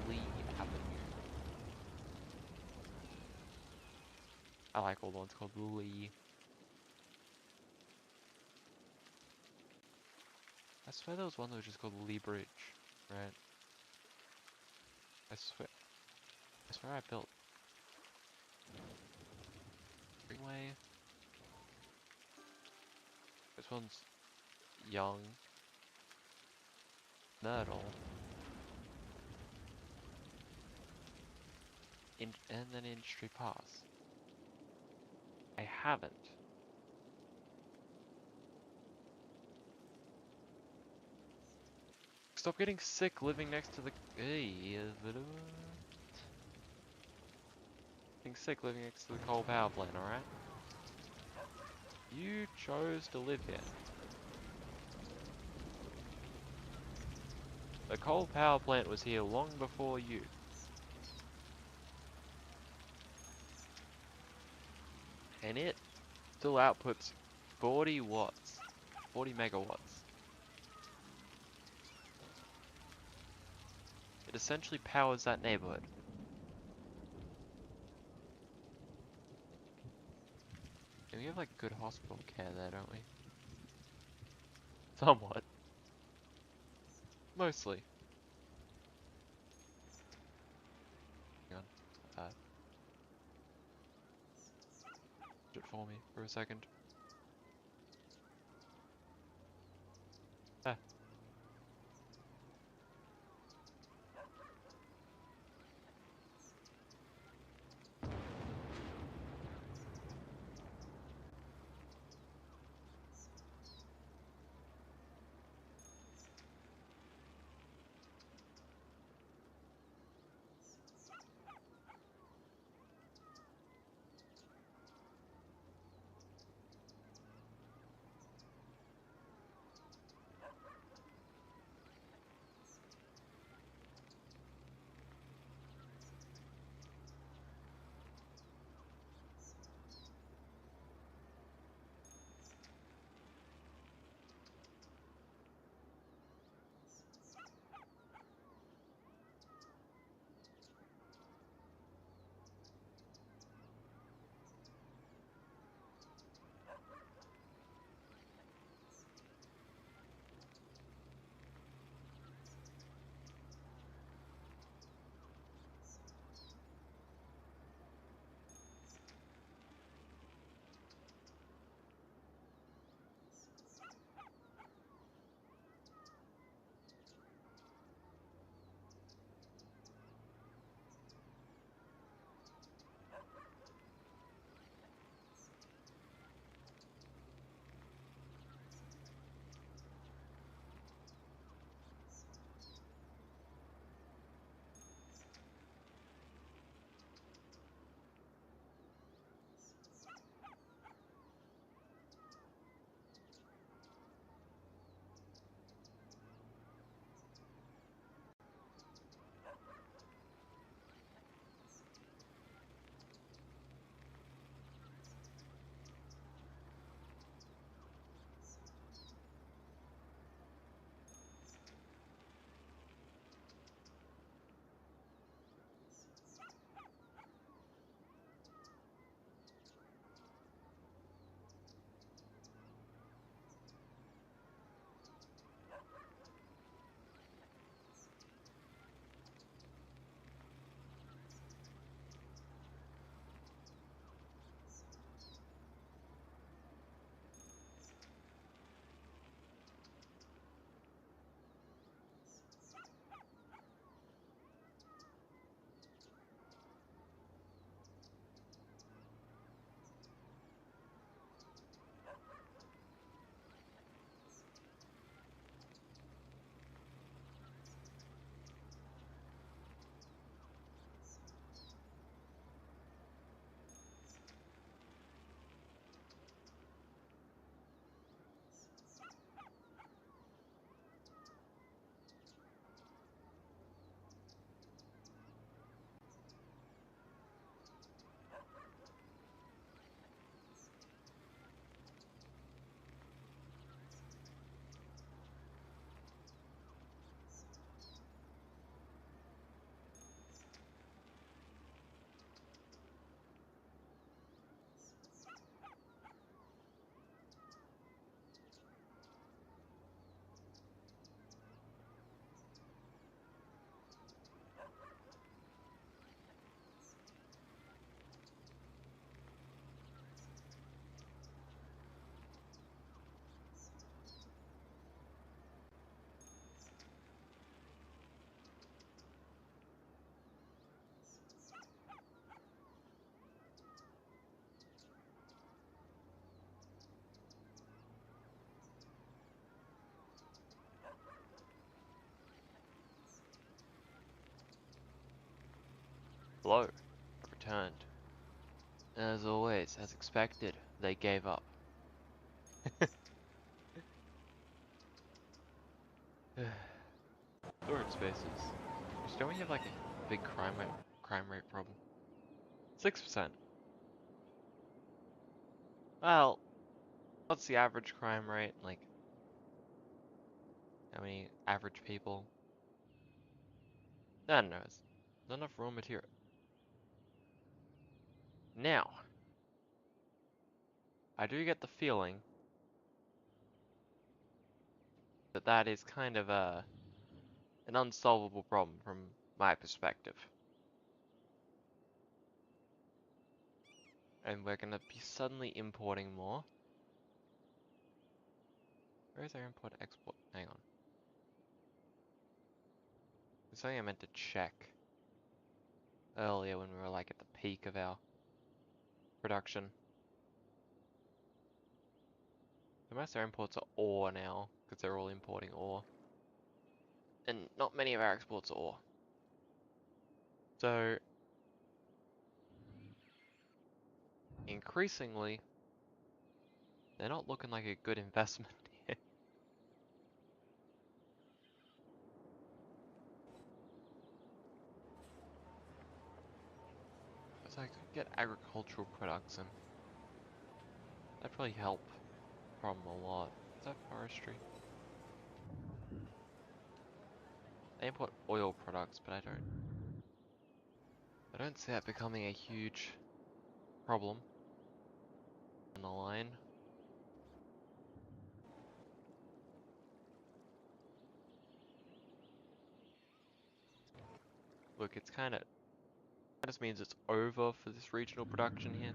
Lee Avenue. I like all the ones called Lee. I swear there was one that was just called Lee Bridge, right? I swear I built Greenway. This one's Young Myrtle. And then Industry Pass. I haven't. Stop getting sick living next to the. Getting sick living next to the coal power plant, alright? You chose to live here. The coal power plant was here long before you. And it still outputs 40 watts. 40 megawatts. It essentially powers that neighborhood. And we have like good hospital care there, don't we? Somewhat. Mostly. Hang on. Do it for me for a second. Ah. Hello, returned. As always, as expected, they gave up. Storage spaces. Which don't we have like a big crime rate problem? 6%. Well, what's the average crime rate? Like, how many average people? I don't know. It's not enough raw material. Now, I do get the feeling that that is kind of an unsolvable problem from my perspective. And we're gonna be suddenly importing more. Where is our import export? Hang on. There's something I meant to check earlier when we were like at the peak of our production. So most of our imports are ore now, because they're all importing ore. And not many of our exports are ore. So, increasingly, they're not looking like a good investment here. So I could get agricultural products in. That'd probably help the problem a lot. Is that forestry? They import oil products, but I don't see that becoming a huge problem in the line. Look, it's kind of, that just means it's over for this regional production here.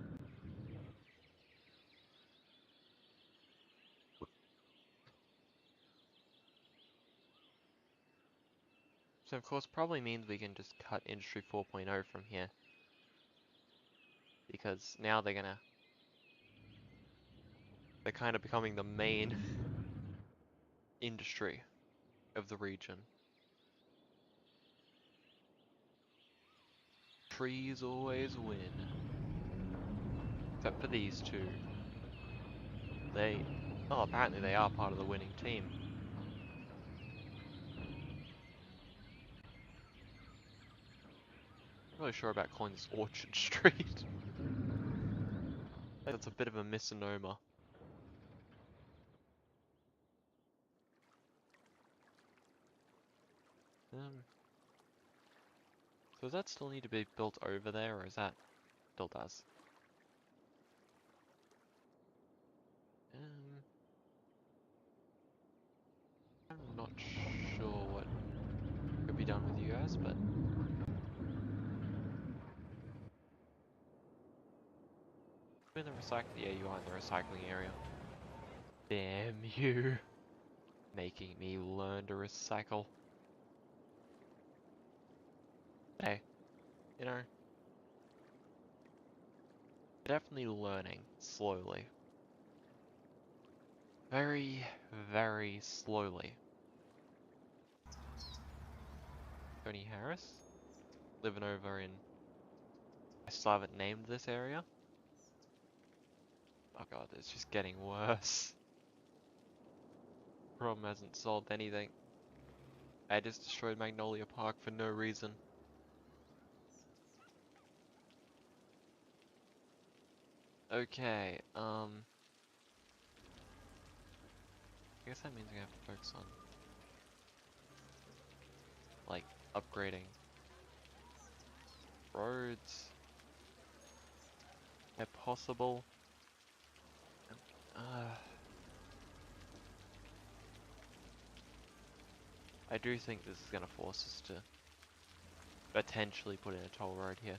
So of course probably means we can just cut Industry 4.0 from here. Because now they're kind of becoming the main industry of the region. Trees always win. Except for these two. Oh, apparently they are part of the winning team. I'm really sure about calling this Orchard Street. That's a bit of a misnomer. So does that still need to be built over there, or is that still does? I'm not sure what could be done with you guys, but in the yeah, you are in the recycling area. Damn you, making me learn to recycle. Hey, you know, definitely learning slowly. Very, very slowly. Tony Harris, living over in, I still haven't named this area. Oh god, it's just getting worse. Problem hasn't solved anything. I just destroyed Magnolia Park for no reason. Okay, I guess that means I have to focus on, like, upgrading roads, if possible. I do think this is gonna force us to potentially put in a toll road here.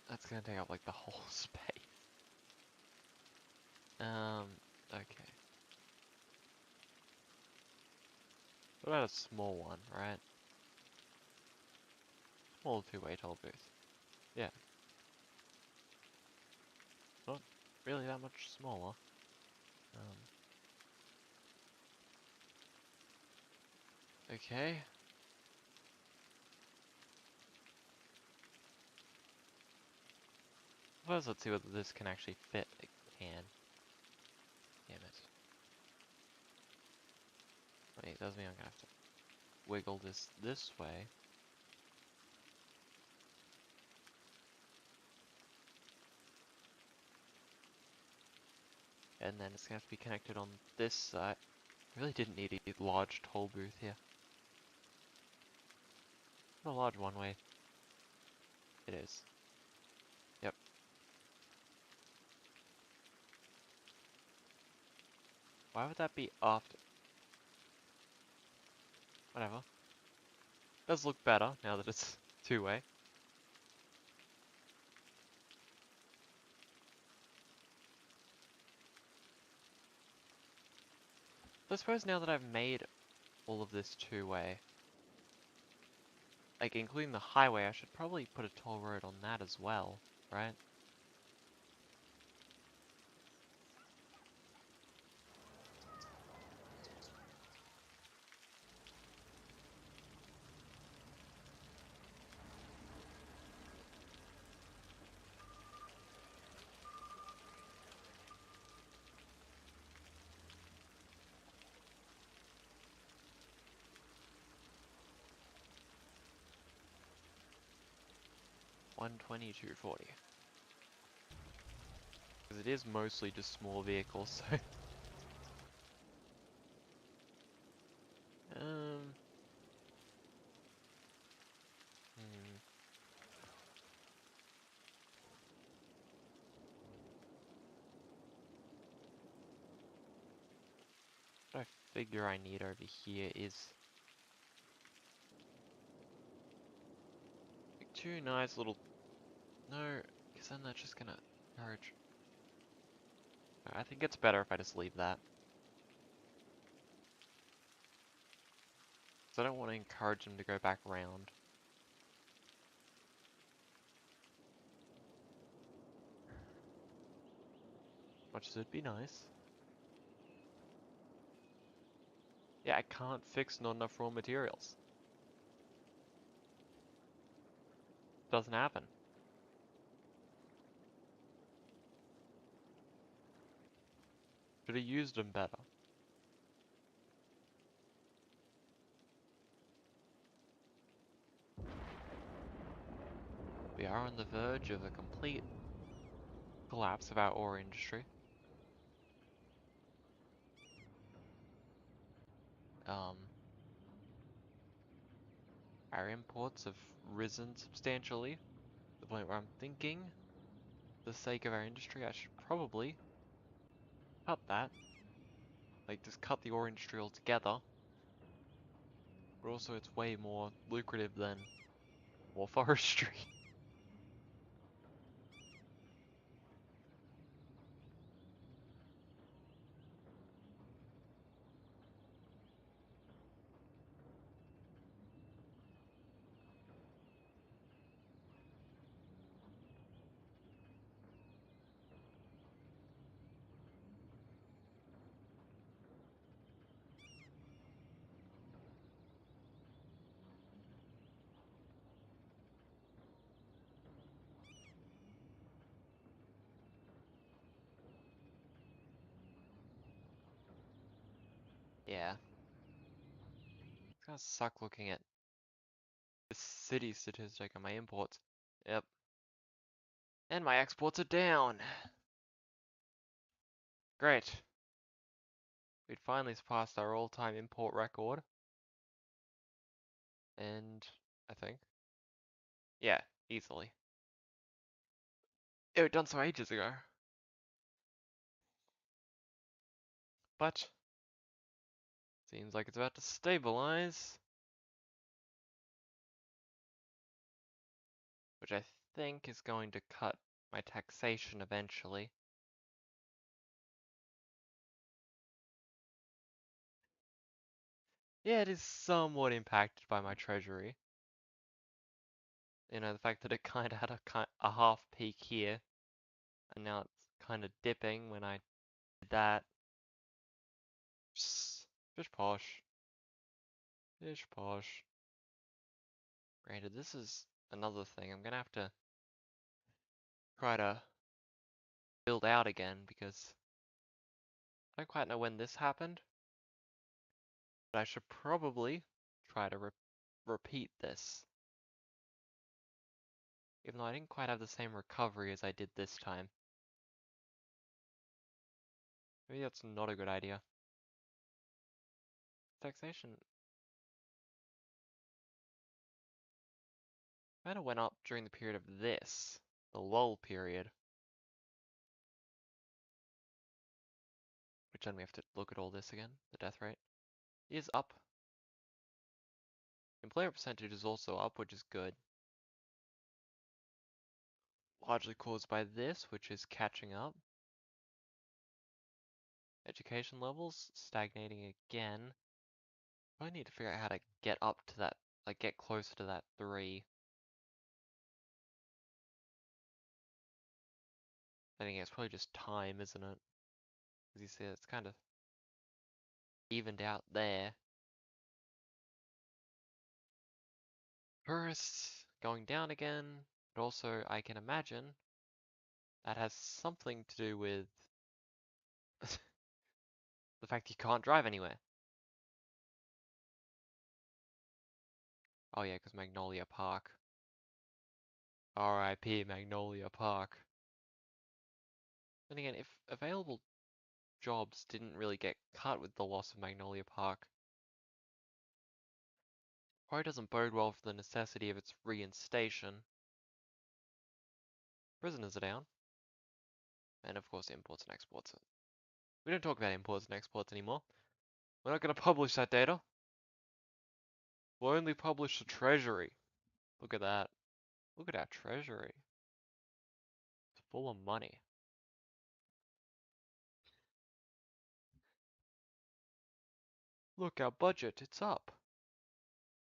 That's gonna take up like the whole space. Okay. What about a small one, right? Small two-way toll booth. Yeah. Not really that much smaller. Okay. First, let's see whether this can actually fit. It can. Damn it. Wait, does mean I'm gonna have to wiggle this way. And then it's gonna have to be connected on this side. I really didn't need a large toll booth here. Not a large one-way. It is. Yep. Why would that be after? Whatever. Does look better now that it's two-way. I suppose now that I've made all of this two-way, like including the highway, I should probably put a toll road on that as well, right? $122.40. Because it is mostly just small vehicles, so... um... Hmm. What I figure I need over here is... like two nice little... No, because then that's just gonna encourage... I think it's better if I just leave that. Because I don't want to encourage them to go back around. Much as it'd be nice. Yeah, I can't fix not enough raw materials. Doesn't happen. Should have used them better. We are on the verge of a complete collapse of our ore industry. Our imports have risen substantially, to the point where I'm thinking, for the sake of our industry, I should probably cut that. Like, just cut the ore industry altogether. But also, it's way more lucrative than more forestry. Yeah. It's gonna suck looking at the city statistic on my imports. Yep. And my exports are down. Great. We'd finally surpassed our all-time import record. And I think. Yeah, easily. It was done so ages ago. But seems like it's about to stabilize. Which I think is going to cut my taxation eventually. Yeah, it is somewhat impacted by my treasury. You know, the fact that it kind of had a half peak here, and now it's kind of dipping when I did that. Fish posh. Fish posh. Granted, this is another thing. I'm gonna have to try to build out again because I don't quite know when this happened. But I should probably try to repeat this. Even though I didn't quite have the same recovery as I did this time. Maybe that's not a good idea. Taxation kind of went up during the period of this, the lull period. Which then we have to look at all this again. The death rate is up. Employer percentage is also up, which is good. Largely caused by this, which is catching up. Education levels stagnating again. I need to figure out how to get up to that, like get closer to that 3. I think it's probably just time, isn't it? As you see, it's kind of evened out there. Tourists going down again, but also I can imagine that has something to do with the fact you can't drive anywhere. Oh yeah, because Magnolia Park. R.I.P. Magnolia Park. Then again, if available jobs didn't really get cut with the loss of Magnolia Park, probably doesn't bode well for the necessity of its reinstation. Prisoners are down. And of course imports and exports. We don't talk about imports and exports anymore. We're not going to publish that data. We'll only publish the treasury. Look at that. Look at our treasury. It's full of money. Look, our budget, it's up.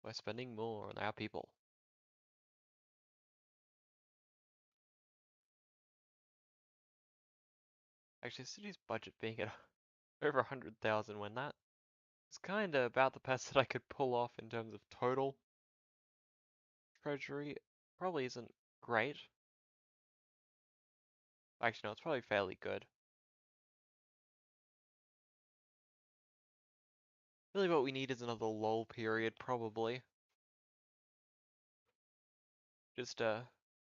We're spending more on our people. Actually, the city's budget being at over 100,000 when that is kinda about the best that I could pull off in terms of total treasury. Probably isn't great. Actually, no, it's probably fairly good. Really what we need is another lull period, probably. Just to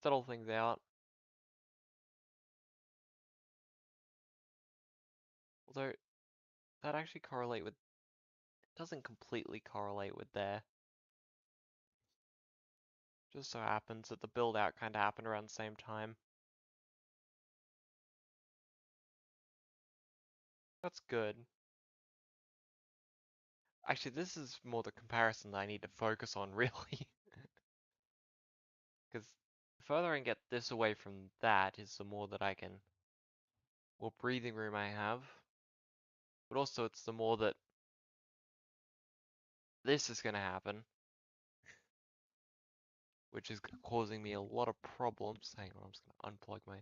settle things out. Although, that actually correlate with... doesn't completely correlate with there. Just so happens that the build out kinda happened around the same time. That's good. Actually, this is more the comparison that I need to focus on, really. Because the further I can get this away from that is the more that I can... more breathing room I have. But also it's the more that this is gonna happen. Which is causing me a lot of problems. Hang on, I'm just gonna unplug my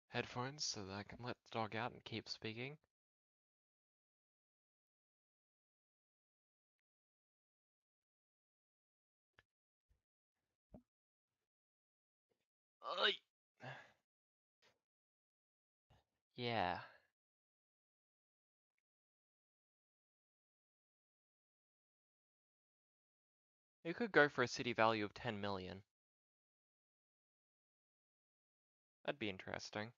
headphones so that I can let the dog out and keep speaking. Yeah. You could go for a city value of 10 million. That'd be interesting.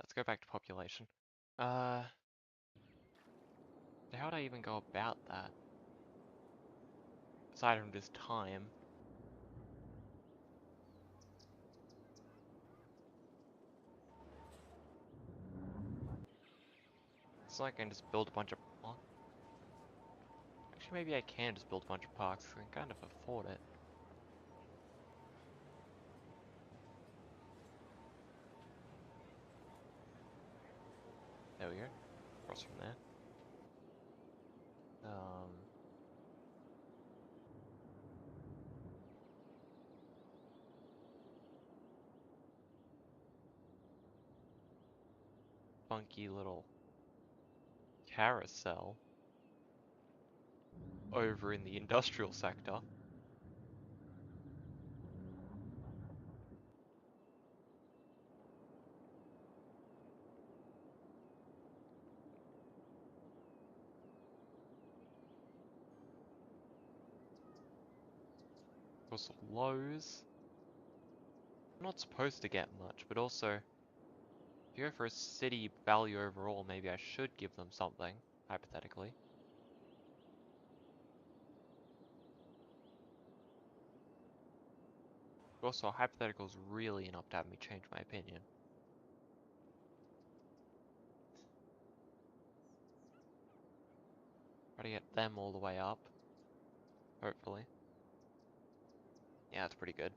Let's go back to population. How would I even go about that? Aside from just time. It's not like I can just build a bunch of... well, actually, maybe I can just build a bunch of parks, because I can kind of afford it. There we go. Across from there. funky little carousel over in the industrial sector. Of course, Lowe's. I'm not supposed to get much, but also, if you go for a city value overall, maybe I should give them something, hypothetically. Also, hypotheticals really enough to have me change my opinion. Try to get them all the way up, hopefully. Yeah, that's pretty good.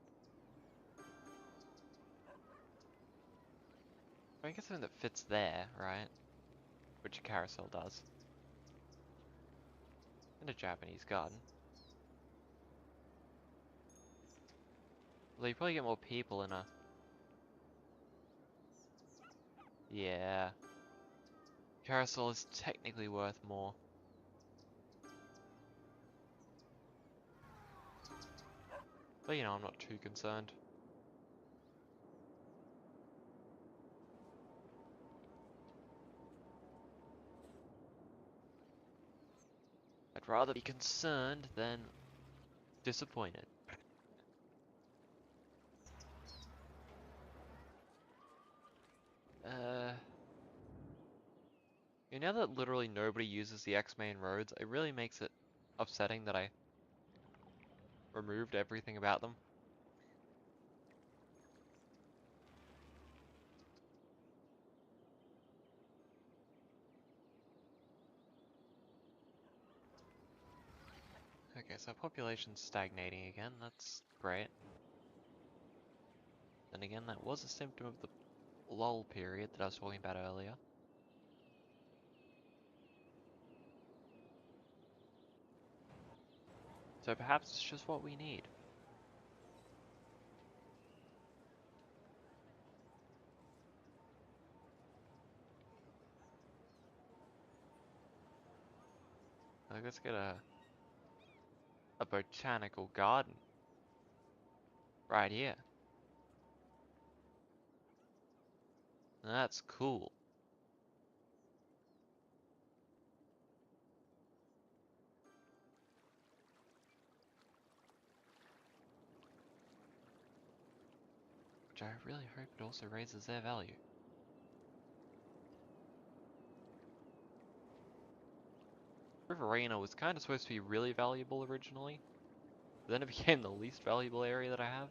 I guess something that fits there, right? Which a carousel does. And a Japanese garden. Although you probably get more people in a... Yeah. Carousel is technically worth more. But you know, I'm not too concerned. I'd rather be concerned than disappointed. You know that literally nobody uses the X main roads, it really makes it upsetting that I removed everything about them. Okay, so population's stagnating again, that's great. Then again, that was a symptom of the lull period that I was talking about earlier. So perhaps it's just what we need. Let's get a botanical garden right here. That's cool. Which I really hope it also raises their value. Riverina was kind of supposed to be really valuable originally, but then it became the least valuable area that I have.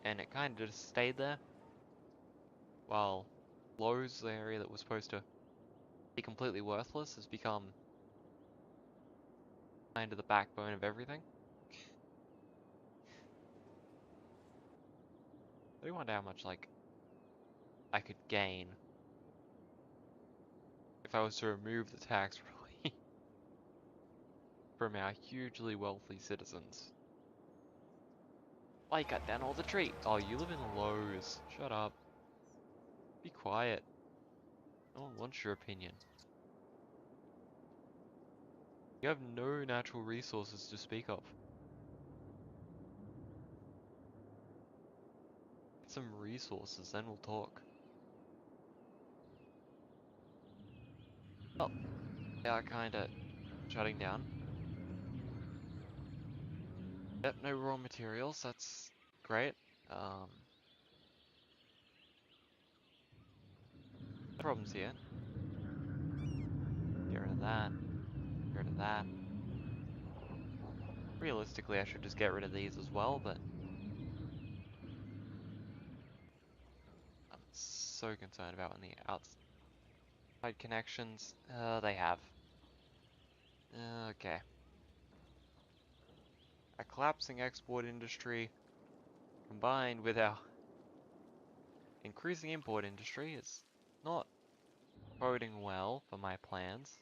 And it kind of just stayed there. While Lowe's, the area that was supposed to be completely worthless, has become kind of the backbone of everything. I do wonder how much, like, I could gain if I was to remove the tax relief from our hugely wealthy citizens. I cut down all the trees. Oh, you live in Lowe's. Shut up. Be quiet. No one wants your opinion. You have no natural resources to speak of. Get some resources, then we'll talk. Oh, they are kinda shutting down. Yep, no raw materials, that's great. No problems here. Get rid of that. Get rid of that. Realistically, I should just get rid of these as well, but I'm so concerned about when the outside connections, they have. Okay. A collapsing export industry combined with our increasing import industry is not boding well for my plans.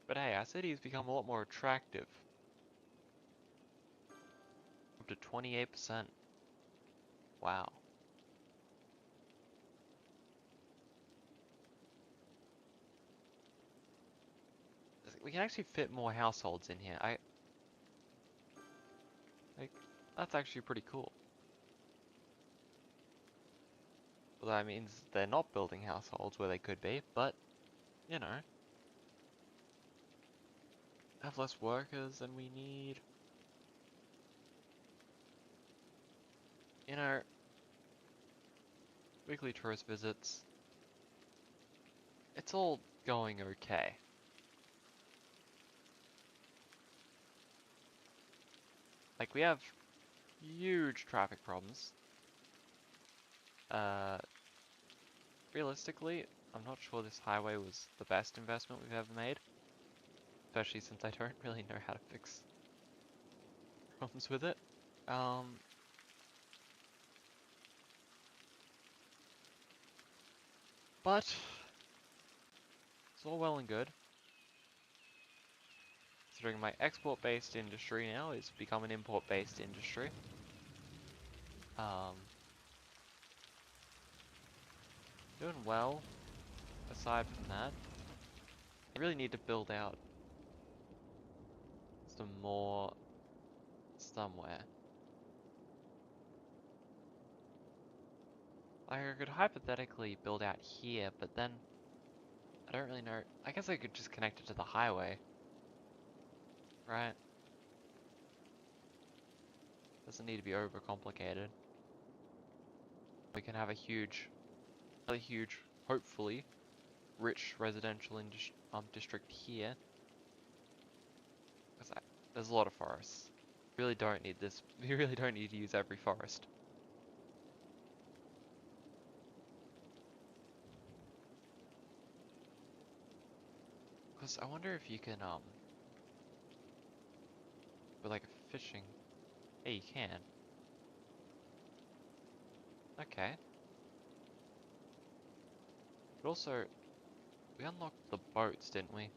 But hey, our city has become a lot more attractive. Up to 28%. Wow. we can actually fit more households in here. Like, that's actually pretty cool. Well, that means they're not building households where they could be, but, you know, have less workers than we need. You know, weekly tourist visits. It's all going okay. Like, we have huge traffic problems. Uh, Realistically, I'm not sure this highway was the best investment we've ever made. Especially since I don't really know how to fix problems with it. Um, but it's all well and good. Considering my export-based industry now is become an import-based industry. Um, Doing well, aside from that. I really need to build out some more somewhere. Like I could hypothetically build out here, but then I don't really know. I guess I could just connect it to the highway, right? Doesn't need to be overcomplicated. We can have a huge, really huge, hopefully, rich residential district here. Because there's a lot of forests. We really don't need this. We really don't need to use every forest. Because I wonder if you can, with like a fishing. Yeah, you can. Okay. But also, we unlocked the boats, didn't we?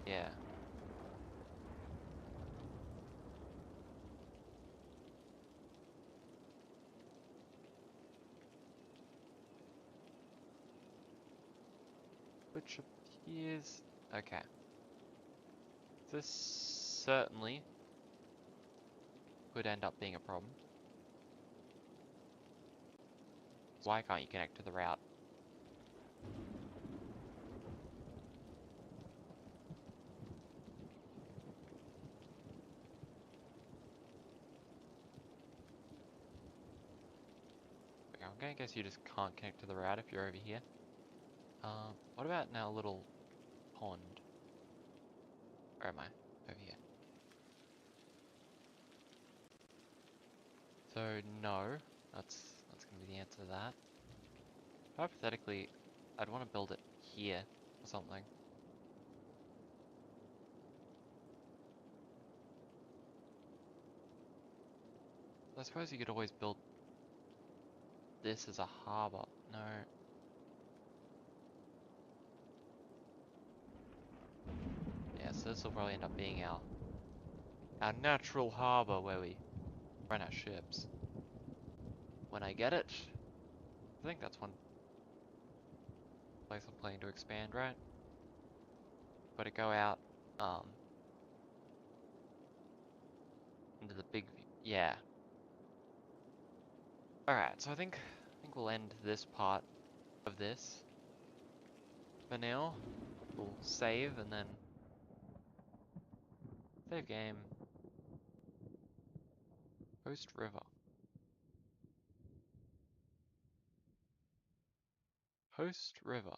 Yeah. Which appears... Okay. This certainly could end up being a problem. Why can't you connect to the route? Okay, I'm gonna guess you just can't connect to the route if you're over here. What about now a little pond? Where am I? Over here. So no, that's gonna be the answer to that. Hypothetically, I'd want to build it here or something. I suppose you could always build this as a harbor. No. Yeah, so this will probably end up being our natural harbor where we run our ships. When I get it, I think that's one place I'm planning to expand, right? Got to go out, into the big view. Yeah. Alright, so I think we'll end this part of this for now. We'll save and then save game. Host River. Host River.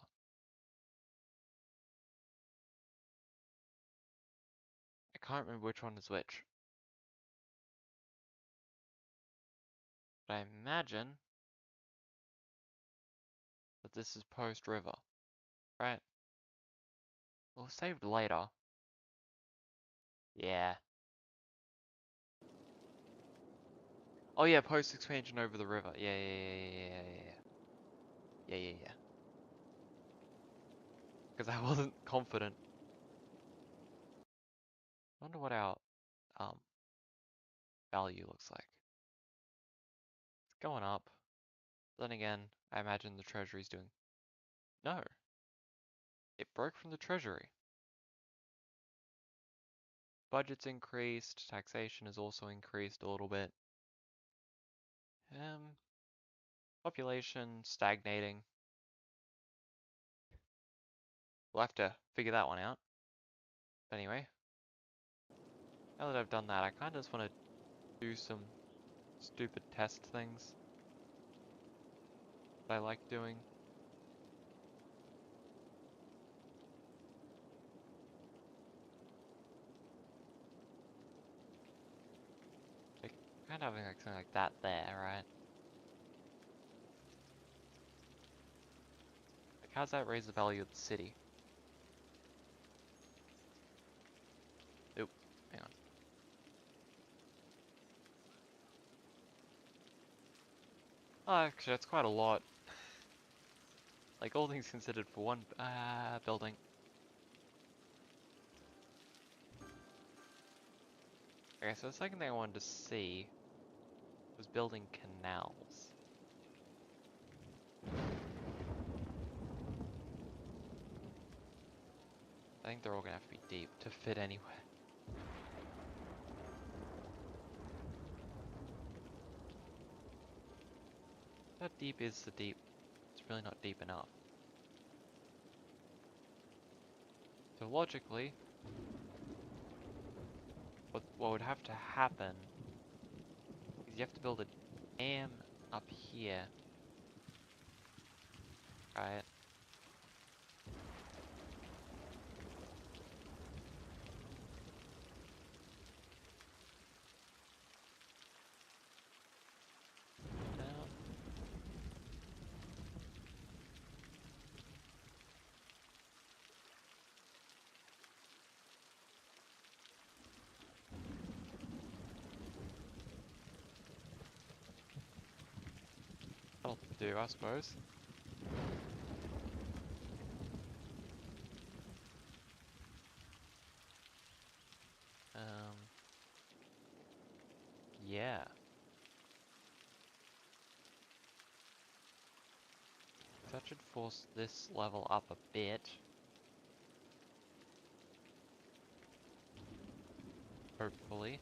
I can't remember which one is which. But I imagine that this is Post River, right? We'll save later. Yeah. Oh yeah, post expansion over the river. Yeah, yeah, yeah, yeah, yeah, yeah, yeah, yeah, yeah. Because I wasn't confident. I wonder what our um value looks like. It's going up. Then again, I imagine the treasury's doing. No, it broke from the treasury. budget's increased, taxation has also increased a little bit. Population stagnating. We'll have to figure that one out. But anyway, now that I've done that, I kind of just want to do some stupid test things that I like doing. Like, kind of having like something like that there, right? Like, how's that raise the value of the city? Oop, hang on. Oh, actually, that's quite a lot. Like, all things considered for one building. Okay, so the second thing I wanted to see was building canals. I think they're all gonna have to be deep to fit anywhere. How deep is the deep? It's really not deep enough. So logically, what would have to happen is you have to build a dam up here, right? Down. That'll do, I suppose. Um, yeah. That should force this level up a bit. Hopefully.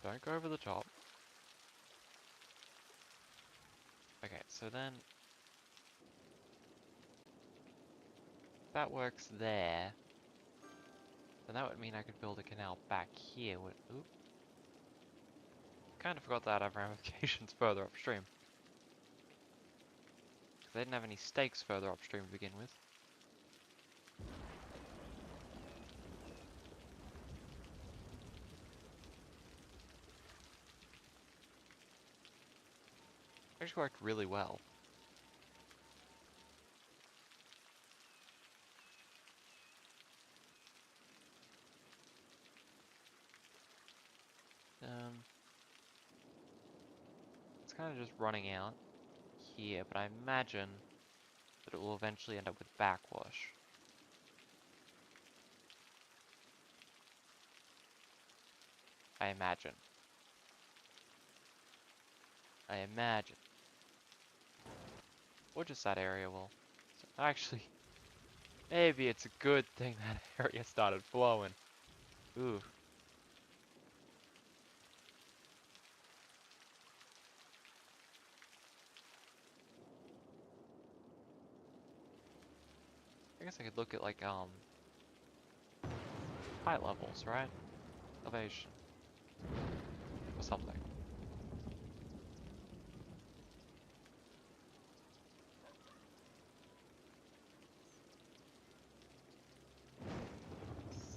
Don't go over the top. Okay, so then if that works there, then that would mean I could build a canal back here. Oop. Kind of forgot that I have ramifications further upstream. Because they didn't have any stakes further upstream to begin with. Actually worked really well. It's kind of just running out here, but I imagine that it will eventually end up with backwash. I imagine. I imagine. Or just that area will. So actually, maybe it's a good thing that area started flowing. Ooh. I guess I could look at like high levels, right? Elevation. Or something.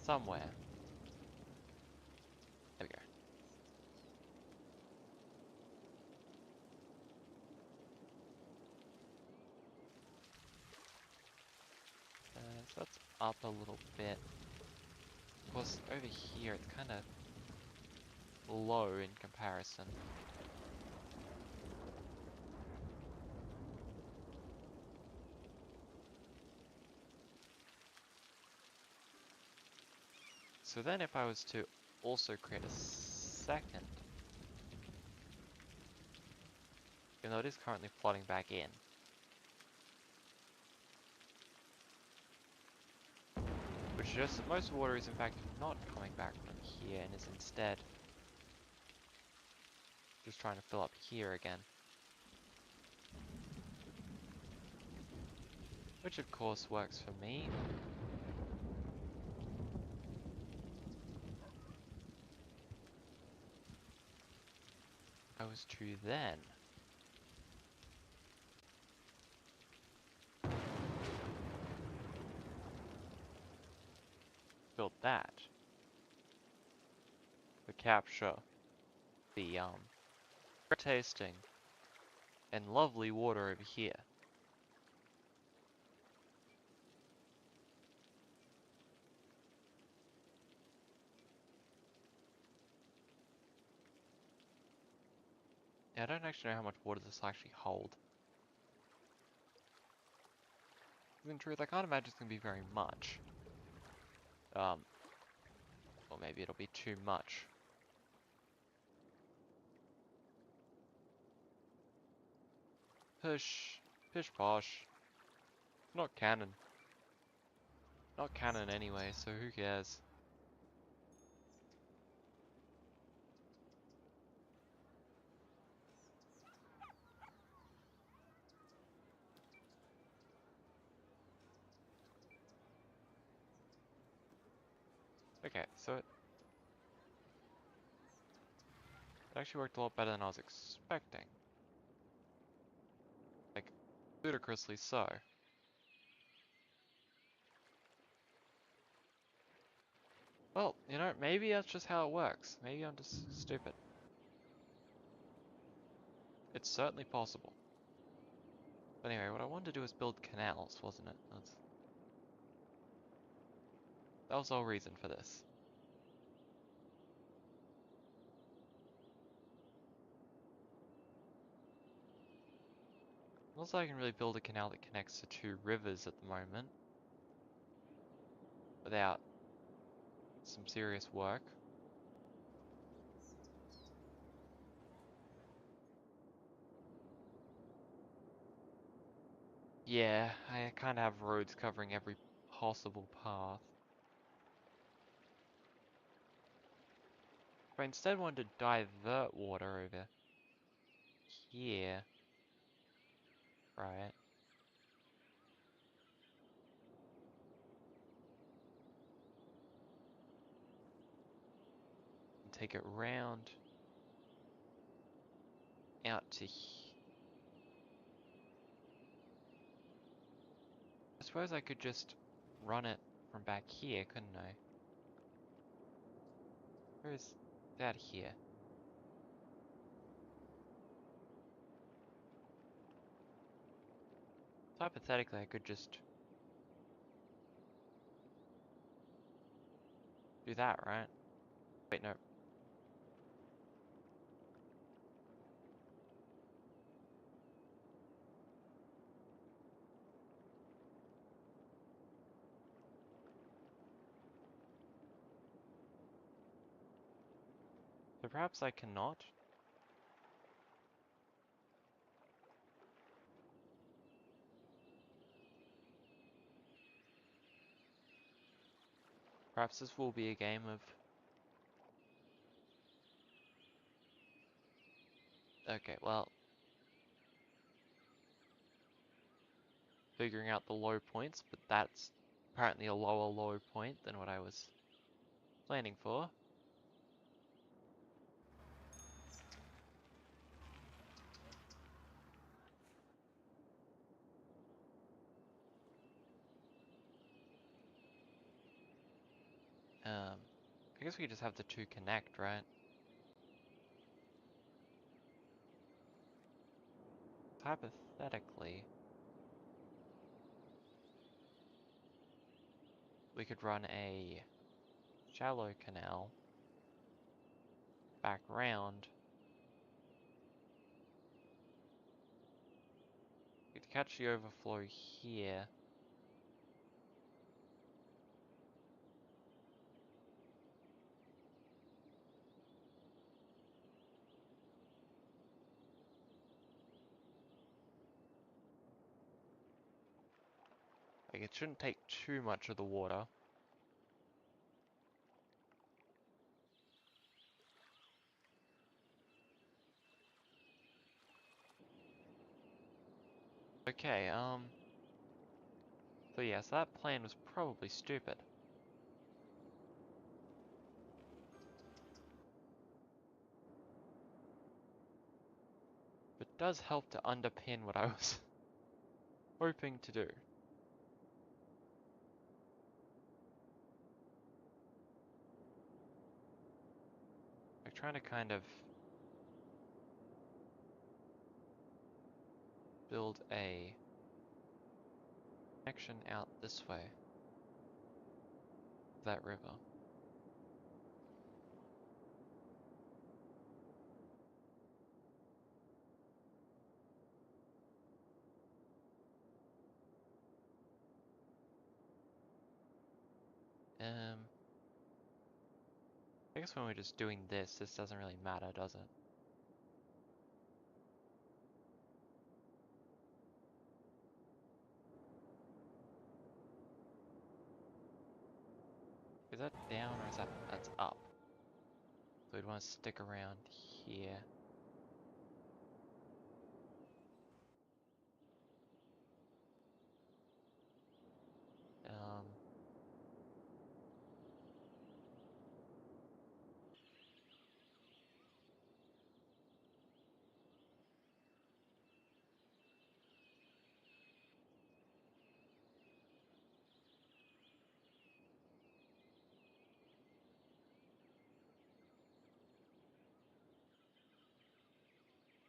Somewhere. There we go. So that's up a little bit. Of course, over here it's kind of low in comparison. So then if I was to also create a second even though it is currently flooding back in. Which suggests that most water is in fact not coming back from here and is instead just trying to fill up here again. Which of course works for me. I was to then build that to capture the tasting and lovely water over here. Yeah, I don't actually know how much water this will actually hold. In truth, I can't imagine it's going to be very much. Or maybe it'll be too much. Pish, pish posh. Not canon. Not canon anyway, so who cares? Okay, so it actually worked a lot better than I was expecting. Like, ludicrously so. Well, you know, maybe that's just how it works. Maybe I'm just stupid. It's certainly possible. But anyway, what I wanted to do was build canals, wasn't it? That was the whole reason for this. Also, I can really build a canal that connects to two rivers at the moment. Without some serious work. Yeah, I kind of have roads covering every possible path. If I instead wanted to divert water over here, right? And take it round out to here. I suppose I could just run it from back here, couldn't I? Where is that here? So hypothetically, I could just do that, right? Wait, no. So perhaps I cannot? Perhaps this will be a game of... Okay, well... figuring out the low points, but that's apparently a lower low point than what I was planning for. I guess we just have the two connect, right? Hypothetically, we could run a shallow canal back round. We'd catch the overflow here. Like, it shouldn't take too much of the water. Okay, so yes, that plan was probably stupid. But does help to underpin what I was hoping to do. Like trying to kind of build a connection out this way. That river. I guess when we're just doing this, this doesn't really matter, does it? Is that down or is that's up? So we'd want to stick around here. Um,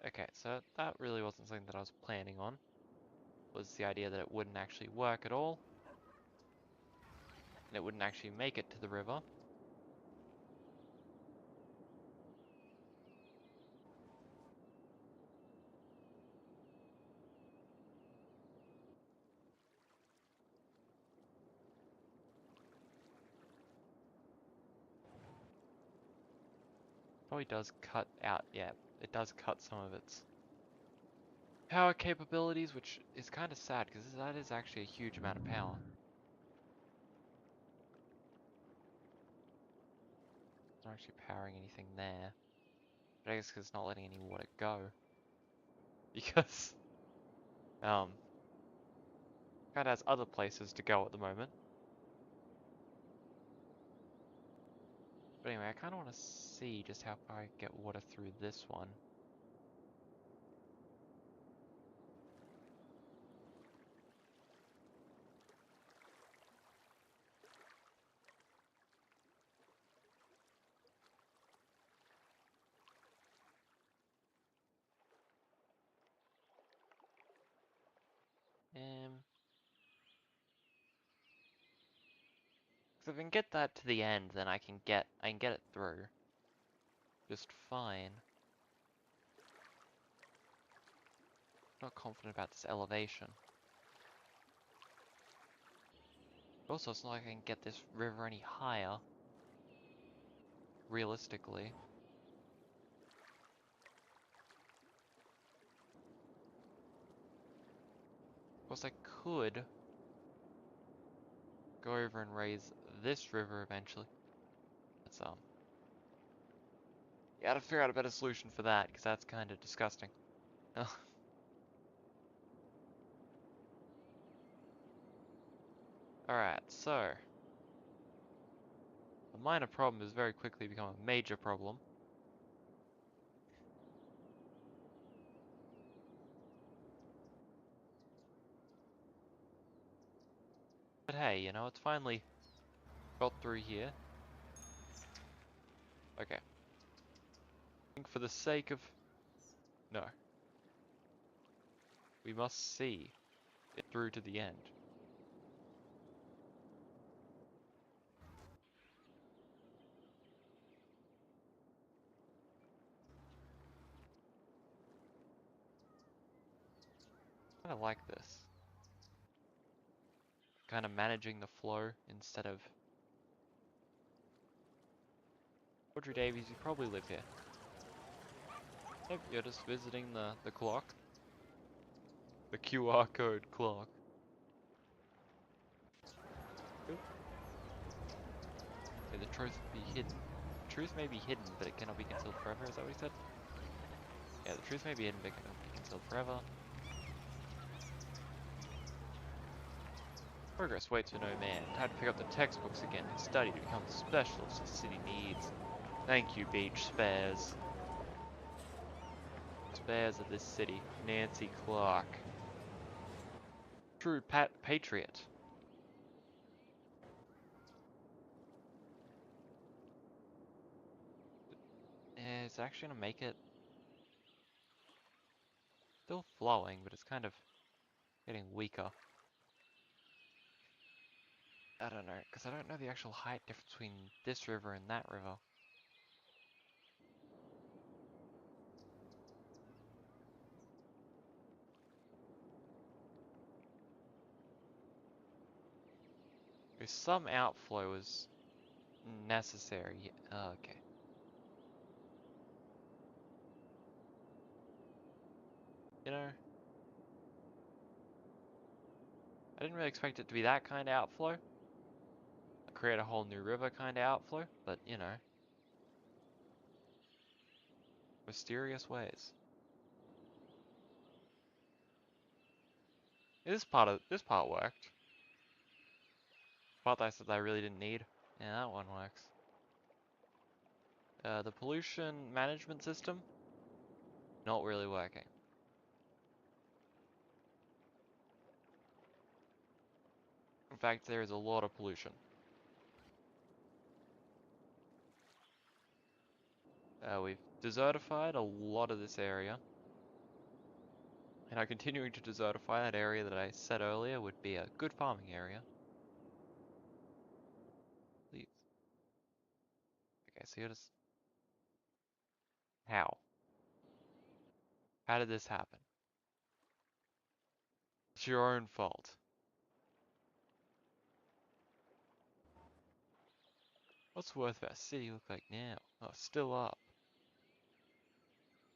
okay, so that really wasn't something that I was planning on. Was the idea that it wouldn't actually work at all. And it wouldn't actually make it to the river. Probably does cut out, yeah, it does cut some of its power capabilities, which is kind of sad because that is actually a huge amount of power. It's not actually powering anything there. But I guess because it's not letting any water go. Because, kind of has other places to go at the moment. But anyway, I kind of want to see just how far I can get water through this one. Because if I can get that to the end, then I can get it through. Just fine. Not confident about this elevation. Also, it's not like I can get this river any higher. Realistically. Of course, I could go over and raise this river eventually. That's, you gotta figure out a better solution for that, because that's kind of disgusting. Alright, so. A minor problem has very quickly become a major problem. But hey, you know, it's finally got through here. Okay. I think for the sake of... No. We must see it through to the end. I kind of like this. Kind of managing the flow instead of... Audrey Davies, you probably live here. Nope, you're just visiting the clock. The QR code clock. May the truth be hidden. The truth may be hidden, but it cannot be concealed forever. Is that what he said? Yeah, the truth may be hidden, but it cannot be concealed forever. Progress waits for no man. Time to pick up the textbooks again and study to become the specialist the city needs. Thank you, beach spares. Spares of this city. Nancy Clark. True patriot. Yeah, it's actually gonna make it still flowing, but it's kind of getting weaker. I don't know, because I don't know the actual height difference between this river and that river. There's some outflow is necessary. Okay. You know, I didn't really expect it to be that kind of outflow. Create a whole new river kind of outflow, but you know, mysterious ways. This part worked. Part that I said that I really didn't need. Yeah, that one works. The pollution management system, not really working. In fact, there is a lot of pollution. We've desertified a lot of this area. And are continuing to desertify that area that I said earlier would be a good farming area. Please. Okay, so you're just... How? How did this happen? It's your own fault. What's worth our city look like now? Oh, still up.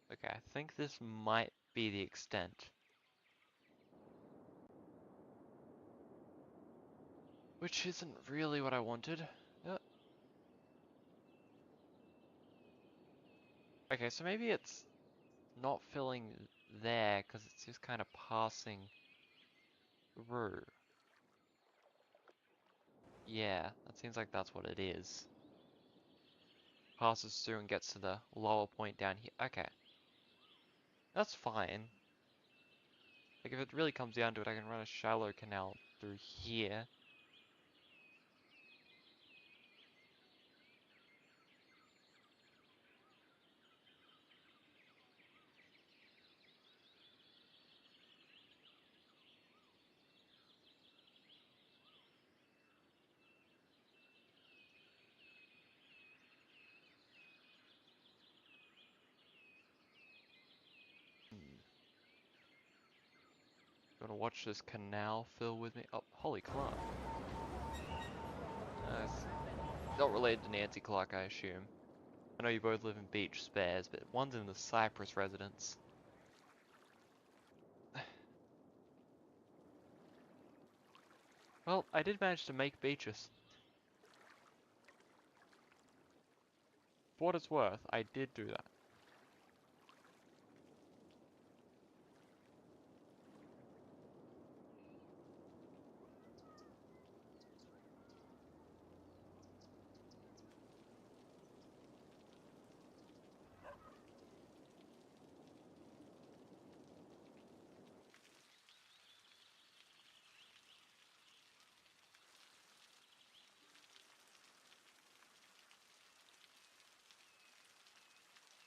Okay, I think this might be the extent. Which isn't really what I wanted. Okay, so maybe it's not filling there because it's just kind of passing through. Yeah, that seems like that's what it is. Passes through and gets to the lower point down here. Okay. That's fine. Like if it really comes down to it, I can run a shallow canal through here. Hmm. You wanna watch this canal fill with me? Oh, holy Clark. It's not related to Nancy Clark, I assume. I know you both live in Beach Spares, but one's in the Cypress residence. Well, I did manage to make beaches. For what it's worth, I did do that.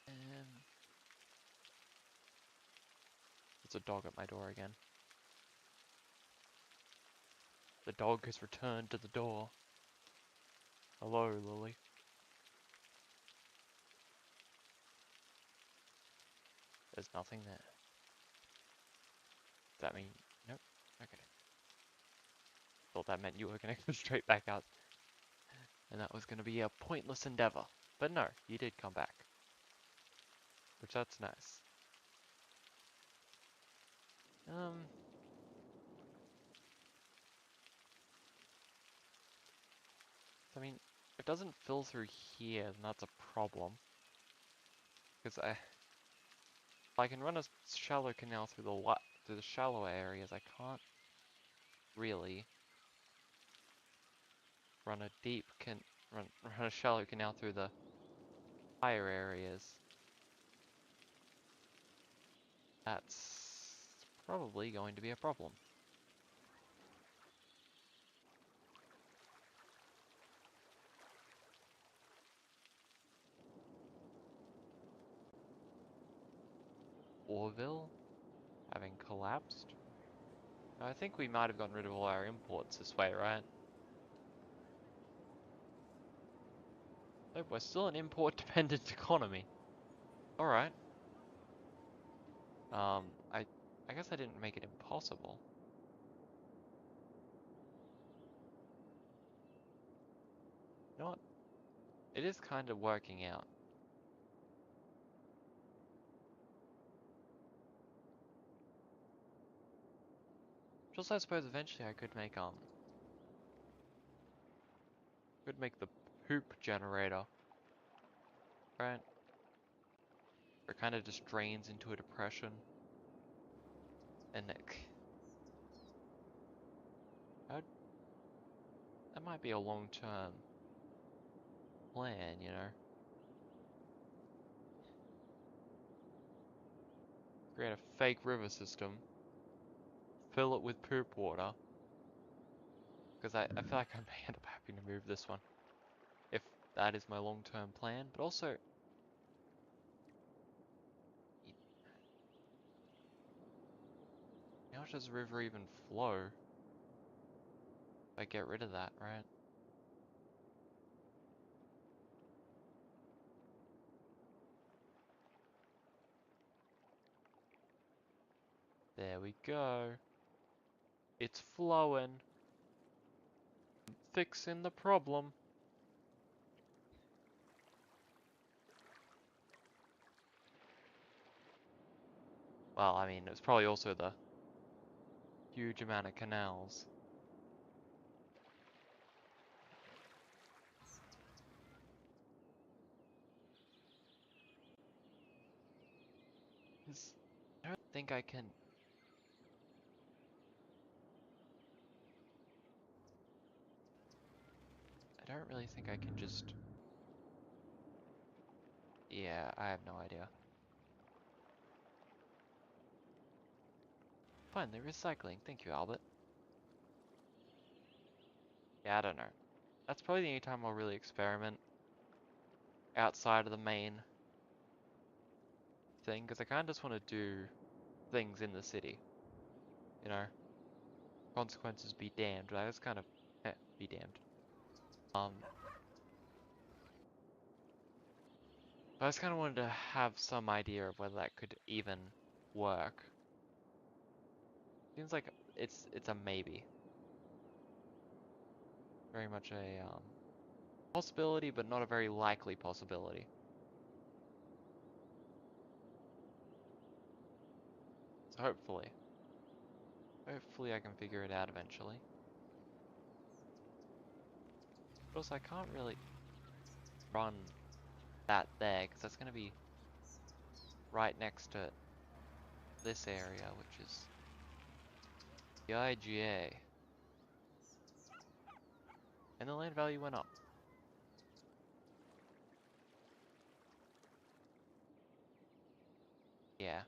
And there's a dog at my door again. The dog has returned to the door. Hello, Lily. There's nothing there. Does that mean... Nope. Okay. Thought that meant you were gonna go straight back out. And that was gonna be a pointless endeavor. But no, you did come back. Which that's nice. I mean, it doesn't fill through here, then that's a problem. Because I can run a shallow canal through the shallower areas. I can't really run a run a shallow canal through the higher areas. That's probably going to be a problem. Orville having collapsed. I think we might have gotten rid of all our imports this way, right? Nope, we're still an import-dependent economy. Alright. I guess I didn't make it impossible. You know what? It is kind of working out. Just I suppose eventually I could make the poop generator, right? It kind of just drains into a depression, and that might be a long-term plan, you know? Create a fake river system, fill it with poop water, because I feel like I may end up having to move this one, if that is my long-term plan, but also, how much does the river even flow? If I get rid of that, right? There we go. It's flowing. Fixing the problem. Well, I mean, it's probably also the huge amount of canals. I don't think I can. I don't really think I can just. Yeah, I have no idea. Finally, recycling. Thank you, Albert. Yeah, I don't know. That's probably the only time I'll really experiment outside of the main thing, because I kind of just want to do things in the city. You know, consequences be damned. I just kind of, be damned. I just kind of wanted to have some idea of whether that could even work. Seems like it's a maybe. Very much a possibility, but not a very likely possibility. So hopefully I can figure it out eventually. But also I can't really run that there, because that's going to be right next to this area, which is the IGA. And the land value went up. Yeah.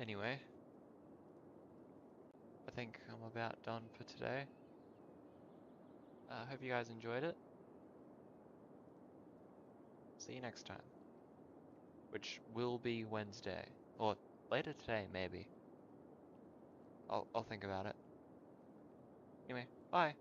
Anyway, I think I'm about done for today. I hope you guys enjoyed it. See you next time. Which will be Wednesday. Or later today, maybe. I'll think about it. Anyway, bye.